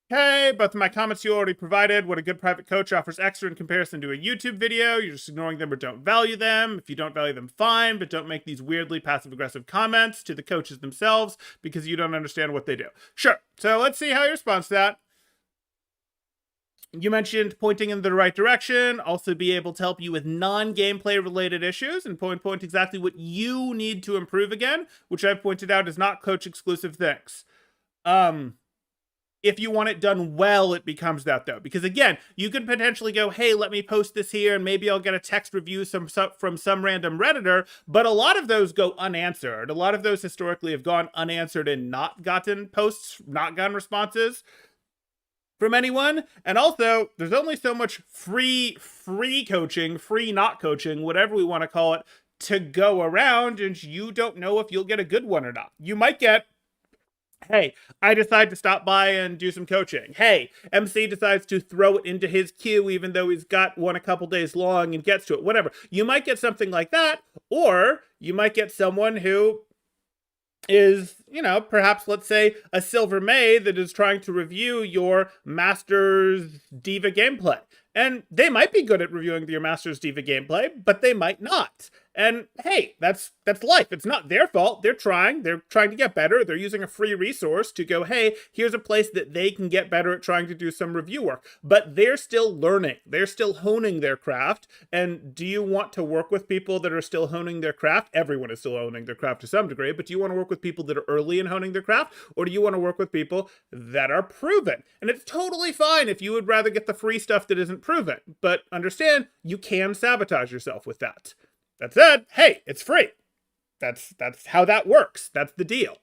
Okay, both of my comments you already provided. What a good private coach offers extra in comparison to a YouTube video. You're just ignoring them or don't value them. If you don't value them, fine, but don't make these weirdly passive-aggressive comments to the coaches themselves because you don't understand what they do. Sure, so let's see how you respond to that. You mentioned pointing in the right direction, also be able to help you with non-gameplay related issues and point exactly what you need to improve again, which I've pointed out is not coach exclusive things. If you want it done well, it becomes that though. Because again, you could potentially go, hey, let me post this here and maybe I'll get a text review from some random Redditor. But a lot of those go unanswered. A lot of those historically have gone unanswered and not gotten posts, not gotten responses from anyone. And also, there's only so much free coaching, free not coaching, whatever we want to call it, to go around, and you don't know if you'll get a good one or not. You might get, hey, I decide to stop by and do some coaching. Hey, MC decides to throw it into his queue even though he's got one a couple days long and gets to it, whatever. You might get something like that, or you might get someone who is, perhaps, let's say, a Silver May that is trying to review your Masters Diva gameplay. And they might be good at reviewing your Masters Diva gameplay, but they might not. And hey, that's life. It's not their fault. They're trying to get better. They're using a free resource to go, hey, here's a place that they can get better at trying to do some review work. But they're still learning. They're still honing their craft. And do you want to work with people that are still honing their craft? Everyone is still honing their craft to some degree, but do you want to work with people that are early in honing their craft? Or do you want to work with people that are proven? And it's totally fine if you would rather get the free stuff that isn't proven. But understand, you can sabotage yourself with that. That said, hey, it's free. That's how that works. That's the deal.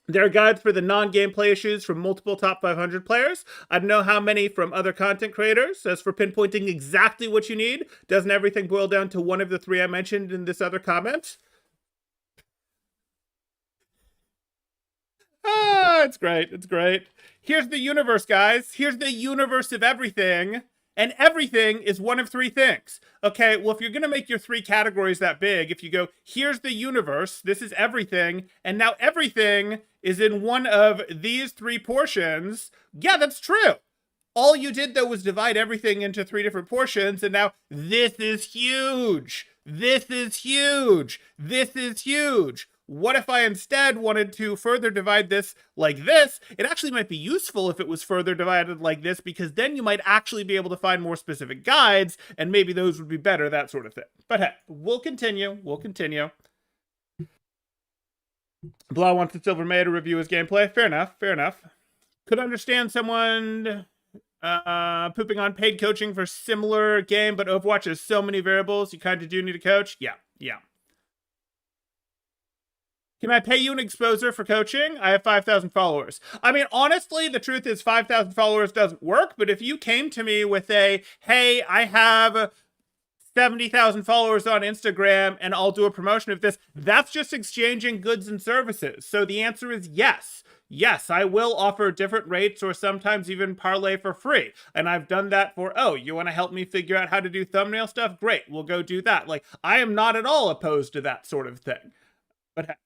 There are guides for the non-gameplay issues from multiple top 500 players. I don't know how many from other content creators. As for pinpointing exactly what you need, doesn't everything boil down to one of the three I mentioned in this other comment? It's great. It's great. Here's the universe, guys. Here's the universe of everything. And everything is one of three things. Okay, well, if you're going to make your three categories that big, if you go, here's the universe, this is everything, and now everything is in one of these three portions, yeah, that's true. All you did, though, was divide everything into three different portions, and now this is huge. This is huge. This is huge. What if I instead wanted to further divide this like this? It actually might be useful if it was further divided like this, because then you might actually be able to find more specific guides, and maybe those would be better, that sort of thing. But hey, we'll continue. We'll continue. Blah wants the Silver May to review his gameplay. Fair enough. Fair enough. Could understand someone pooping on paid coaching for similar game, but Overwatch has so many variables. You kind of do need a coach. Yeah. Can I pay you an exposure for coaching? I have 5,000 followers. I mean, honestly, the truth is 5,000 followers doesn't work, but if you came to me with a, hey, I have 70,000 followers on Instagram and I'll do a promotion of this, that's just exchanging goods and services. So the answer is yes. Yes, I will offer different rates or sometimes even parlay for free. And I've done that for, oh, you want to help me figure out how to do thumbnail stuff? Great, we'll go do that. Like, I am not at all opposed to that sort of thing. But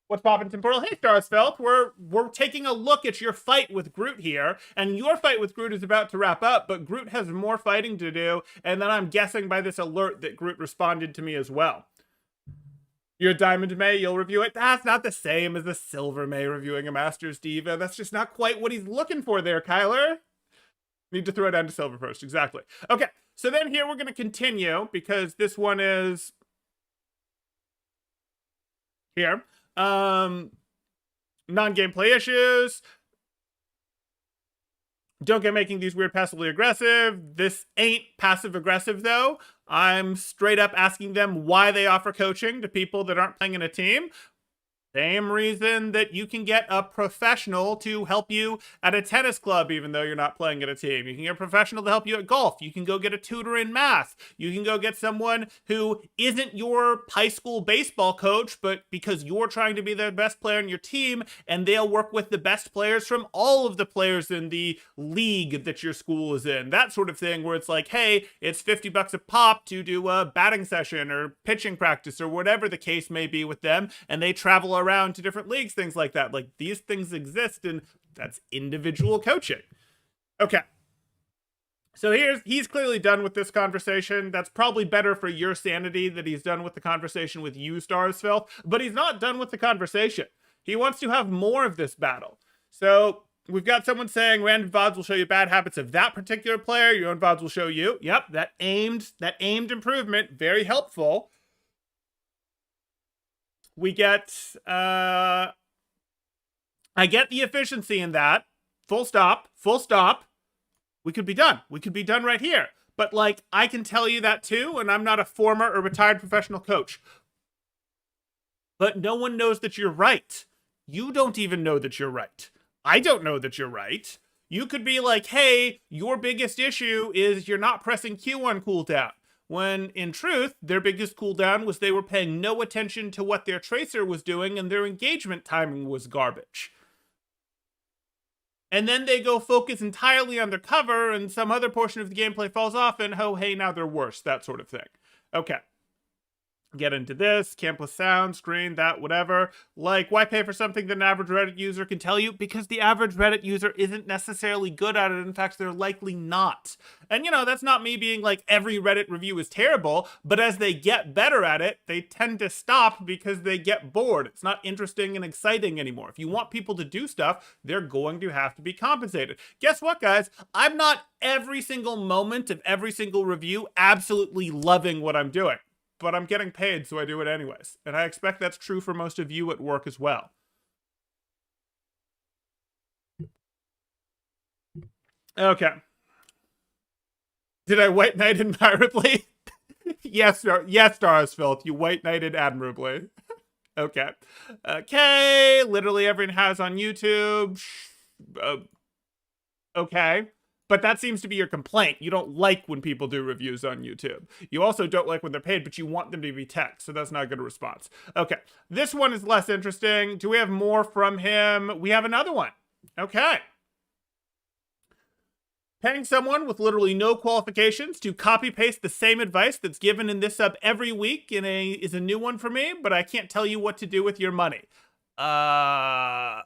what's poppin', Temporal? Hey, Starsfelt, we're taking a look at your fight with Groot here, and your fight with Groot is about to wrap up, but Groot has more fighting to do, and then I'm guessing by this alert that Groot responded to me as well. You're Diamond May, you'll review it? That's not the same as the Silver May reviewing a Masters Diva. That's just not quite what he's looking for there, Kyler. Need to throw it down to Silver first, exactly. Okay, so then here we're going to continue, because this one is here. Non-gameplay issues. Don't get making these weird passively aggressive. This ain't passive aggressive though. I'm straight up asking them why they offer coaching to people that aren't playing in a team. Same reason that you can get a professional to help you at a tennis club, even though you're not playing at a team. You can get a professional to help you at golf. You can go get a tutor in math. You can go get someone who isn't your high school baseball coach, but because you're trying to be the best player in your team, and they'll work with the best players from all of the players in the league that your school is in. That sort of thing where it's like, hey, it's $50 a pop to do a batting session or pitching practice or whatever the case may be with them, and they travel around to different leagues, things like that. Like, these things exist, and that's individual coaching. Okay. So he's clearly done with this conversation. That's probably better for your sanity that he's done with the conversation with you, Starsfell, but he's not done with the conversation. He wants to have more of this battle. So we've got someone saying random VODs will show you bad habits of that particular player. Your own VODs will show you. Yep, that aimed improvement, very helpful. We get a I get the efficiency in that. Full stop. Full stop. We could be done. We could be done right here. But, like, I can tell you that too, and I'm not a former or retired professional coach. But no one knows that you're right. You don't even know that you're right. I don't know that you're right. You could be like, hey, your biggest issue is you're not pressing Q on cooldown. When, in truth, their biggest cooldown was they were paying no attention to what their tracer was doing and their engagement timing was garbage. And then they go focus entirely on their cover and some other portion of the gameplay falls off and, oh, hey, now they're worse, that sort of thing. Okay. Get into this, campus sound, screen, that, whatever. Like, why pay for something that an average Reddit user can tell you? Because the average Reddit user isn't necessarily good at it. In fact, they're likely not. And, you know, that's not me being like every Reddit review is terrible, but as they get better at it, they tend to stop because they get bored. It's not interesting and exciting anymore. If you want people to do stuff, they're going to have to be compensated. Guess what, guys? I'm not every single moment of every single review absolutely loving what I'm doing. But I'm getting paid, so I do it anyways. And I expect that's true for most of you at work as well. Okay. Did I white knight admirably? Yes, Stars Filth, you white knighted admirably. Okay. Okay, literally everyone has on YouTube. Okay. But that seems to be your complaint. You don't like when people do reviews on YouTube. You also don't like when they're paid, but you want them to be tech, so that's not a good response. Okay, this one is less interesting. Do we have more from him? We have another one. Okay. Paying someone with literally no qualifications to copy-paste the same advice that's given in this sub every week is a new one for me, but I can't tell you what to do with your money. Sorry,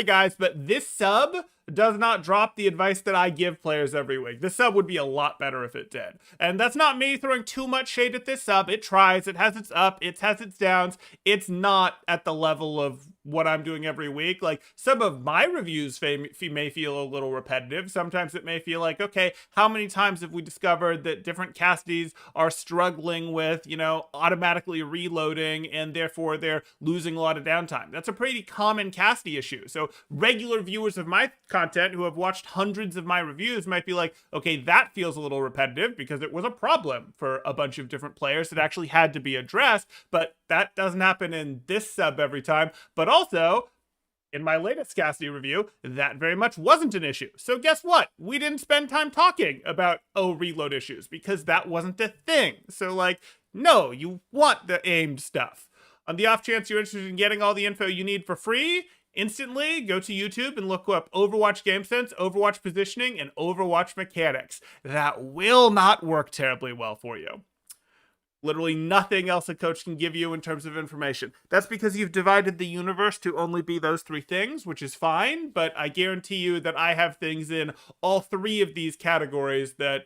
guys, but this sub does not drop the advice that I give players every week. This sub would be a lot better if it did. And that's not me throwing too much shade at this sub. It tries. It has its up. It has its downs. It's not at the level of what I'm doing every week. Like, some of my reviews may feel a little repetitive. Sometimes it may feel like, okay, how many times have we discovered that different casties are struggling with, you know, automatically reloading and therefore they're losing a lot of downtime? That's a pretty common castie issue. So regular viewers of my content who have watched hundreds of my reviews might be like, okay, that feels a little repetitive because it was a problem for a bunch of different players that actually had to be addressed, but that doesn't happen in this sub every time. But also, in my latest castie review, that very much wasn't an issue. So guess what? We didn't spend time talking about, oh, reload issues, because that wasn't a thing. So, like, no, you want the aimed stuff. On the off chance you're interested in getting all the info you need for free, instantly go to YouTube and look up Overwatch Game Sense, Overwatch Positioning, and Overwatch Mechanics. That will not work terribly well for you. Literally nothing else a coach can give you in terms of information. That's because you've divided the universe to only be those three things, which is fine, but I guarantee you that I have things in all three of these categories that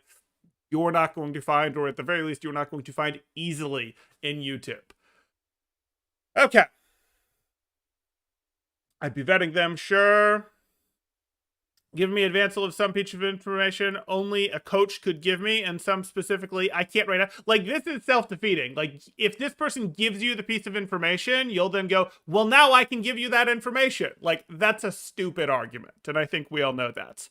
you're not going to find, or at the very least, you're not going to find easily in YouTube. Okay. I'd be vetting them, sure. Give me advanced of some piece of information only a coach could give me, and some specifically I can't right now. Like, this is self-defeating. Like, if this person gives you the piece of information, you'll then go, well, now I can give you that information. Like, that's a stupid argument, and I think we all know that.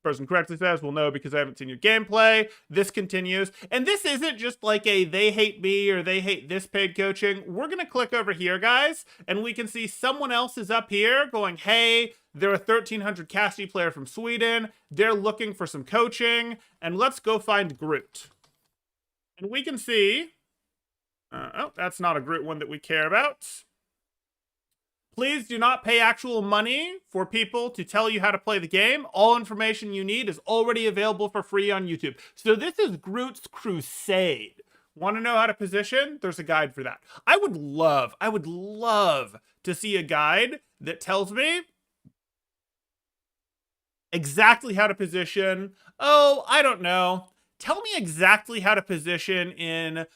Person correctly says, well, no, because I haven't seen your gameplay. This continues. And this isn't just like a they hate me or they hate this paid coaching. We're going to click over here, guys, and we can see someone else is up here going, hey, they're a 1300 castie player from Sweden. They're looking for some coaching, and let's go find Groot. And we can see, oh, that's not a Groot one that we care about. Please do not pay actual money for people to tell you how to play the game. All information you need is already available for free on YouTube. So this is Groot's Crusade. Want to know how to position? There's a guide for that. I would love to see a guide that tells me exactly how to position. Oh, I don't know. Tell me exactly how to position in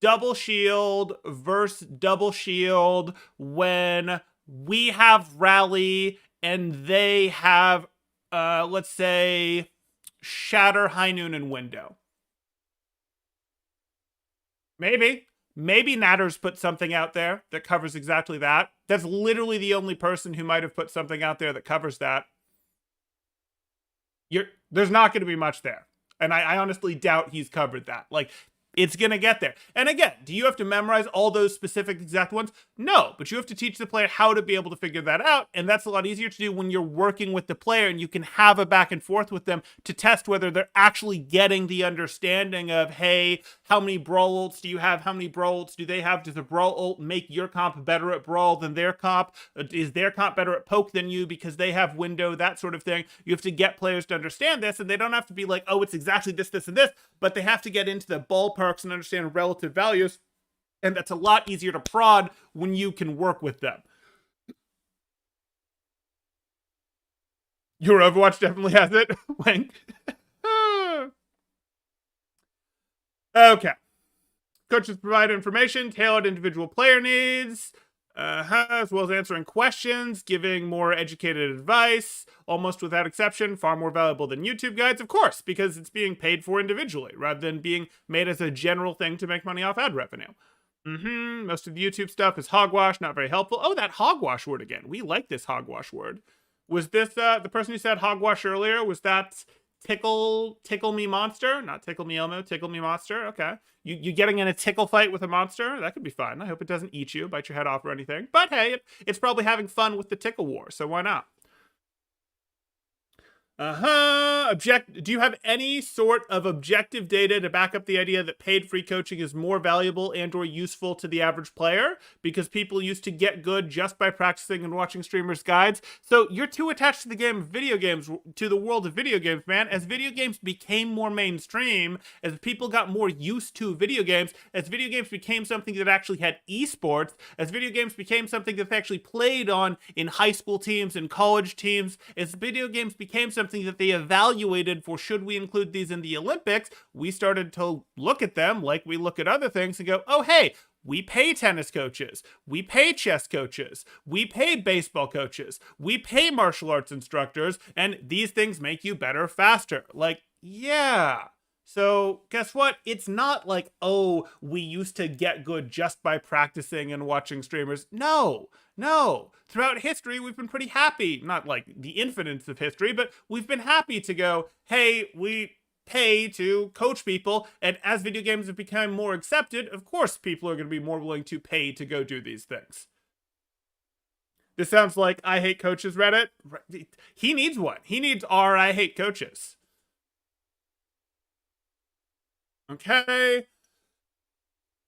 double shield versus double shield when we have rally and they have, let's say, shatter, high noon, and window. Maybe Maybe Natter's put something out there that covers exactly that. That's literally the only person who might have put something out there that covers that. There's not going to be much there. And I honestly doubt he's covered that. Like, it's going to get there. And again, do you have to memorize all those specific exact ones? No, but you have to teach the player how to be able to figure that out. And that's a lot easier to do when you're working with the player and you can have a back and forth with them to test whether they're actually getting the understanding of, hey, how many brawl ults do you have? How many brawl ults do they have? Does a brawl ult make your comp better at brawl than their comp? Is their comp better at poke than you because they have window? That sort of thing. You have to get players to understand this, and they don't have to be like, oh, it's exactly this, this, and this, but they have to get into the ballparks and understand relative values, and that's a lot easier to prod when you can work with them. Your Overwatch definitely has it. Wink. Okay. Coaches provide information, tailored individual player needs, as well as answering questions, giving more educated advice, almost without exception, far more valuable than YouTube guides, of course, because it's being paid for individually, rather than being made as a general thing to make money off ad revenue. Most of the YouTube stuff is hogwash, not very helpful. Oh, that hogwash word again. We like this hogwash word. Was this, the person who said hogwash earlier, was that tickle me monster? Not tickle me Elmo, tickle me monster. Okay. You getting in a tickle fight with a monster? That could be fun. I hope it doesn't eat you, bite your head off or anything. But hey, it's probably having fun with the tickle war, so why not? Do you have any sort of objective data to back up the idea that paid free coaching is more valuable and or useful to the average player? Because people used to get good just by practicing and watching streamers' guides. So you're too attached to the game of video games, to the world of video games, man. As video games became more mainstream, as people got more used to video games, as video games became something that actually had esports, as video games became something that they actually played on in high school teams and college teams, as video games became something that they evaluated for should we include these in the Olympics, we started to look at them like we look at other things and go, oh, hey, we pay tennis coaches, we pay chess coaches, we pay baseball coaches, we pay martial arts instructors, and these things make you better faster. Like, yeah. So guess what? It's not like, oh, we used to get good just by practicing and watching streamers. No. Throughout history, we've been pretty happy. Not like the infinite of history, but we've been happy to go, hey, we pay to coach people. And as video games have become more accepted, of course, people are going to be more willing to pay to go do these things. This sounds like I Hate Coaches Reddit. He needs one. He needs our I Hate Coaches. Okay.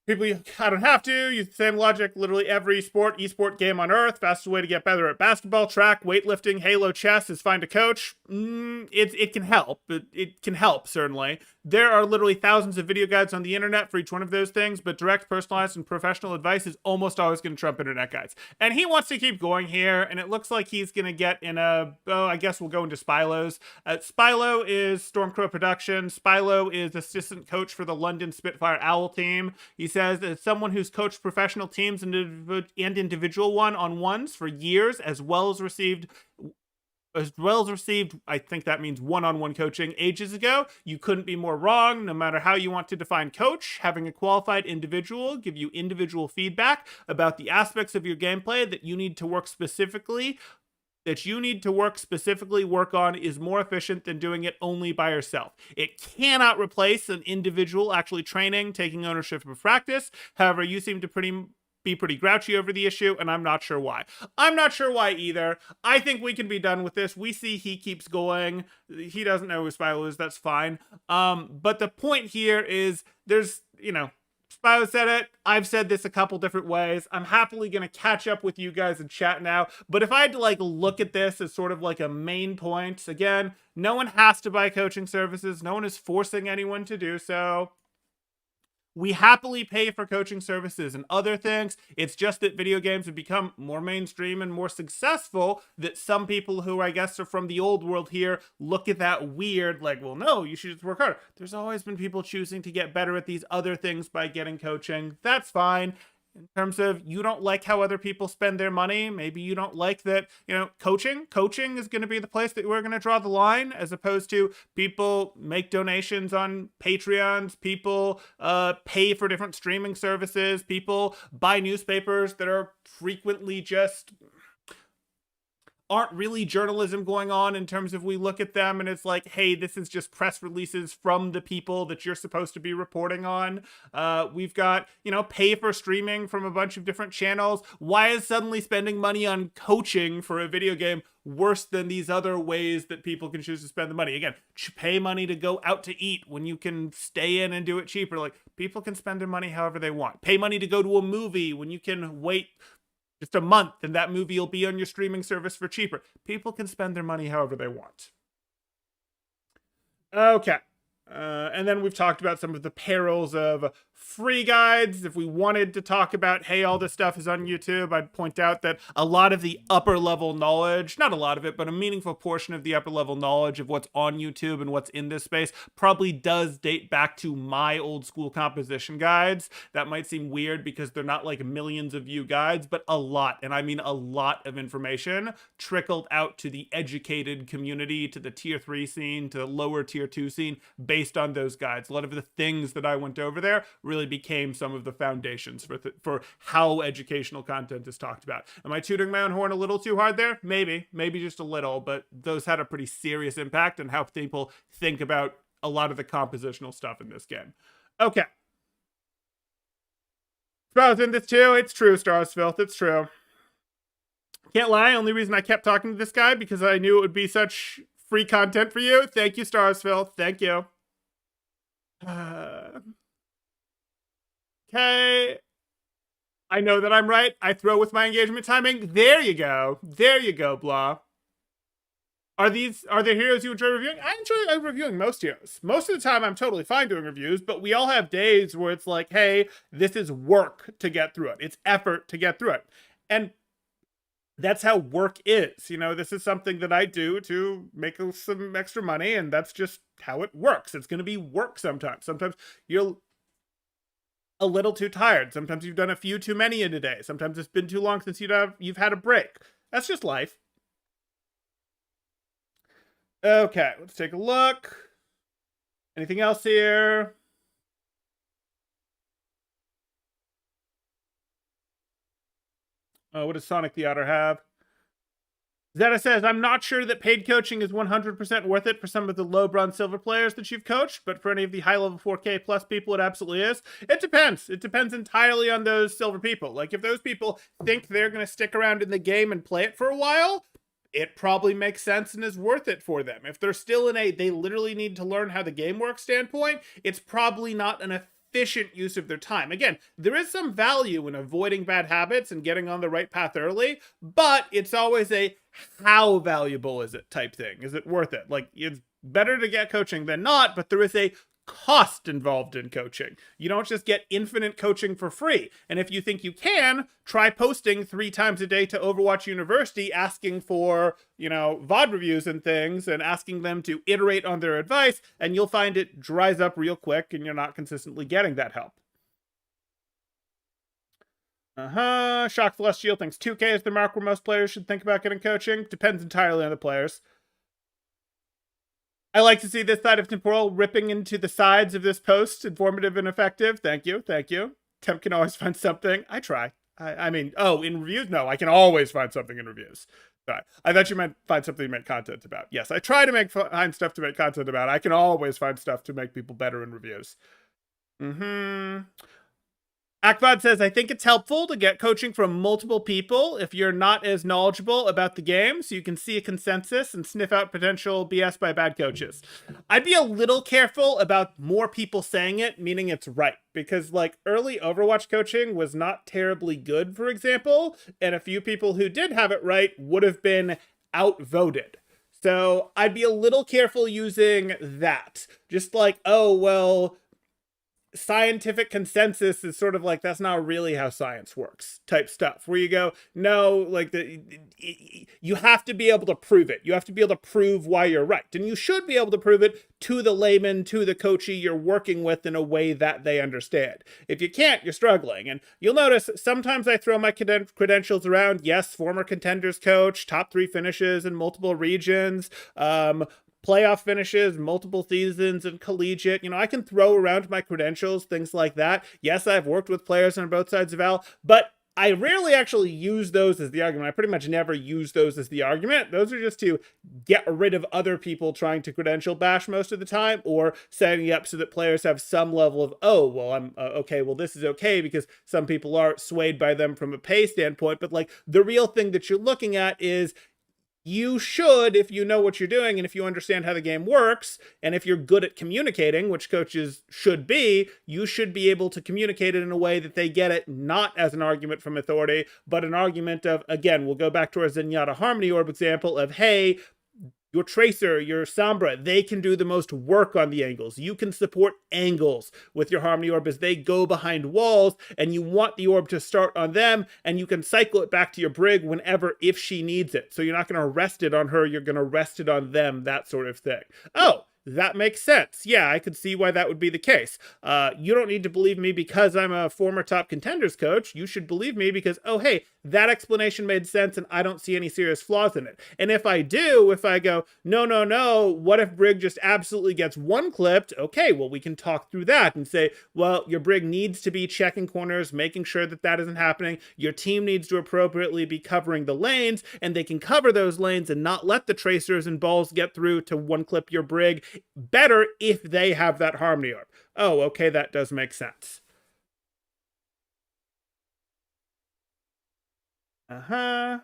People, I don't have to. Use the same logic. Literally every esport game on Earth. Fastest way to get better at basketball, track, weightlifting, Halo, chess is find a coach. It can help. It can help, certainly. There are literally thousands of video guides on the internet for each one of those things, but direct, personalized, and professional advice is almost always going to trump internet guides. And he wants to keep going here, and it looks like he's going to get in a, I guess we'll go into Spylo's. Spylo is Stormcrow Production. Spylo is assistant coach for the London Spitfire Owl team. He says that someone who's coached professional teams and individual one-on-ones for years, as well as received, I think that means one-on-one coaching ages ago. You couldn't be more wrong. No matter how you want to define coach, having a qualified individual give you individual feedback about the aspects of your gameplay that you need to work specifically work on is more efficient than doing it only by yourself. It cannot replace an individual actually training, taking ownership of practice. However, you seem to be pretty grouchy over the issue, and I'm not sure why. I'm not sure why either. I think we can be done with this. We see he keeps going. He doesn't know who Spylo is. That's fine. But the point here is there's, Spylo said it. I've said this a couple different ways. I'm happily going to catch up with you guys in chat now. But if I had to look at this as sort of like a main point, again, no one has to buy coaching services. No one is forcing anyone to do so. We happily pay for coaching services and other things. It's just that video games have become more mainstream and more successful that some people who I guess are from the old world here look at that weird, like, well, no, you should just work harder. There's always been people choosing to get better at these other things by getting coaching. That's fine. in terms of you don't like how other people spend their money. Maybe you don't like that, coaching is going to be the place that we're going to draw the line, as opposed to people make donations on Patreons, people pay for different streaming services, people buy newspapers that are frequently just aren't really journalism going on, in terms of we look at them and it's like, hey, this is just press releases from the people that you're supposed to be reporting on. We've got, pay for streaming from a bunch of different channels. Why is suddenly spending money on coaching for a video game worse than these other ways that people can choose to spend the money? Again, pay money to go out to eat when you can stay in and do it cheaper. Like, people can spend their money however they want. Pay money to go to a movie when you can wait just a month and that movie will be on your streaming service for cheaper. People can spend their money however they want. Okay. And then we've talked about some of the perils of free guides. If we wanted to talk about, hey, all this stuff is on YouTube, I'd point out that a lot of the upper level knowledge, not a lot of it, but a meaningful portion of the upper level knowledge of what's on YouTube and what's in this space probably does date back to my old school composition guides. That might seem weird because they're not like millions of view guides, but a lot, and I mean a lot of information trickled out to the educated community, to the tier 3 scene, to the lower tier 2 scene, based on those guides. A lot of the things that I went over there really became some of the foundations for how educational content is talked about. Am I tooting my own horn a little too hard there? Maybe just a little, but those had a pretty serious impact on how people think about a lot of the compositional stuff in this game. Okay. Sparrow's in this too. It's true, Stars Filth. It's true. Can't lie. Only reason I kept talking to this guy because I knew it would be such free content for you. Thank you, Stars Filth. Thank you. Okay. I know that I'm right. I throw with my engagement timing. There you go. There you go, blah. Are there heroes you enjoy reviewing? I enjoy reviewing most heroes. Most of the time, I'm totally fine doing reviews, but we all have days where it's like, hey, this is work to get through it. It's effort to get through it. And that's how work is. This is something that I do to make some extra money, and that's just how it works. It's going to be work sometimes. Sometimes you're a little too tired. Sometimes you've done a few too many in a day. Sometimes it's been too long since you've had a break. That's just life. Okay, let's take a look. Anything else here? Oh, what does Sonic the Otter have? Zeta says, I'm not sure that paid coaching is 100% worth it for some of the low bronze silver players that you've coached, but for any of the high level 4K plus people, it absolutely is. It depends. It depends entirely on those silver people. Like, if those people think they're going to stick around in the game and play it for a while, it probably makes sense and is worth it for them. If they're still in they literally need to learn how the game works standpoint, it's probably not an efficient use of their time. Again, there is some value in avoiding bad habits and getting on the right path early, but it's always a how valuable is it type thing. Is it worth it? Like, it's better to get coaching than not, but there is a cost involved in coaching. You don't just get infinite coaching for free. And if you think you can, try posting 3 times a day to Overwatch University asking for, VOD reviews and things, and asking them to iterate on their advice, and you'll find it dries up real quick and you're not consistently getting that help. Shock Celestial thinks 2K is the mark where most players should think about getting coaching. Depends entirely on the players. I like to see this side of Temporal ripping into the sides of this post. Informative and effective. Thank you. Temp can always find something. I try. I mean, in reviews? No, I can always find something in reviews. Sorry. I thought you meant find something to make content about. Yes, I try to find stuff to make content about. I can always find stuff to make people better in reviews. Akbad says, I think it's helpful to get coaching from multiple people if you're not as knowledgeable about the game, so you can see a consensus and sniff out potential BS by bad coaches. I'd be a little careful about more people saying it, meaning it's right, because early Overwatch coaching was not terribly good, for example, and a few people who did have it right would have been outvoted. So I'd be a little careful using that. Just scientific consensus is sort of like, that's not really how science works type stuff, where you go, no, like you have to be able to prove it. You have to be able to prove why you're right. And you should be able to prove it to the layman, to the coachee you're working with in a way that they understand. If you can't, you're struggling. And you'll notice sometimes I throw my credentials around. Yes, former contenders coach, top 3 finishes in multiple regions, playoff finishes, multiple seasons in collegiate. I can throw around my credentials, things like that. Yes, I've worked with players on both sides of Al, but I rarely actually use those as the argument. I pretty much never use those as the argument. Those are just to get rid of other people trying to credential bash most of the time, or setting up so that players have some level of, oh, well, I'm okay, well, this is okay because some people are swayed by them from a pay standpoint. But like, the real thing that you're looking at is, you should, if you know what you're doing and if you understand how the game works, and if you're good at communicating, which coaches should be, you should be able to communicate it in a way that they get it not as an argument from authority, but an argument of, again, we'll go back to our Zenyatta Harmony Orb example of, hey, your Tracer, your Sombra, they can do the most work on the angles. You can support angles with your Harmony Orb as they go behind walls, and you want the orb to start on them, and you can cycle it back to your Brig whenever, if she needs it. So you're not going to rest it on her, you're going to rest it on them, that sort of thing. Oh, that makes sense. Yeah, I could see why that would be the case. You don't need to believe me because I'm a former top contenders coach. You should believe me because, oh, hey, that explanation made sense and I don't see any serious flaws in it. And if I do, if I go, no, what if Brig just absolutely gets one clipped? Okay, well, we can talk through that and say, well, your Brig needs to be checking corners, making sure that that isn't happening. Your team needs to appropriately be covering the lanes, and they can cover those lanes and not let the Tracers and balls get through to one clip your Brig better if they have that Harmony Orb. Oh, okay, that does make sense. Boss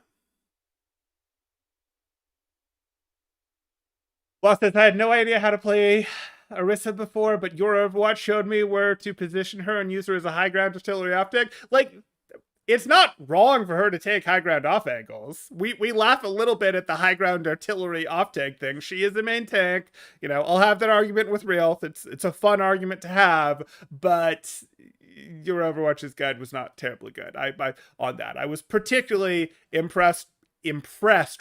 says, I had no idea how to play Orisa before, but your Overwatch showed me where to position her and use her as a high ground artillery optic. Like, it's not wrong for her to take high ground off angles. We laugh a little bit at the high ground artillery off tank thing. She is the main tank. I'll have that argument with Realth. It's a fun argument to have, but your Overwatch's guide was not terribly good. I on that. I was particularly impressed,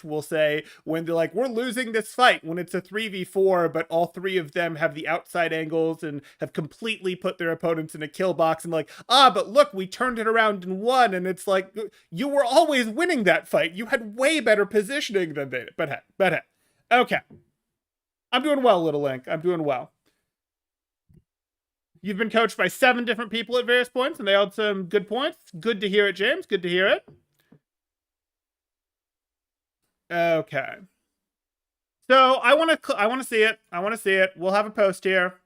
we'll say, when they're like, we're losing this fight, when it's a 3v4, but all 3 of them have the outside angles and have completely put their opponents in a kill box, and like, but look, we turned it around and won. And it's like, you were always winning that fight. You had way better positioning than they did. But hey. Okay. I'm doing well, Little Link. I'm doing well. You've been coached by 7 different people at various points, and they all had some good points. Good to hear it, James. Good to hear it. Okay. So I want to see it. I want to see it. We'll have a post here.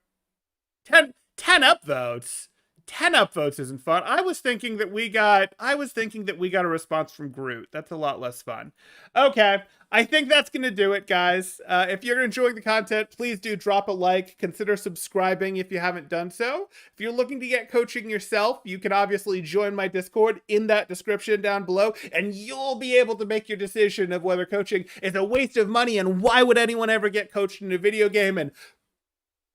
10 upvotes. 10 upvotes isn't fun. I was thinking that we got a response from Groot. That's a lot less fun. Okay. I think that's going to do it, guys. If you're enjoying the content, please do drop a like. Consider subscribing if you haven't done so. If you're looking to get coaching yourself, you can obviously join my Discord in that description down below, and you'll be able to make your decision of whether coaching is a waste of money and why would anyone ever get coached in a video game, and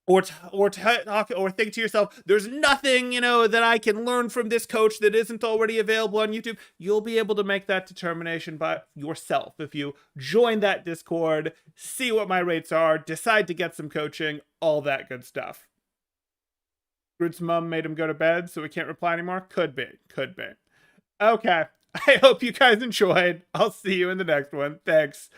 or think to yourself, there's nothing, that I can learn from this coach that isn't already available on YouTube. You'll be able to make that determination by yourself if you join that Discord, see what my rates are, decide to get some coaching, all that good stuff. Groot's mom made him go to bed, so he can't reply anymore? Could be. Okay. I hope you guys enjoyed. I'll see you in the next one. Thanks.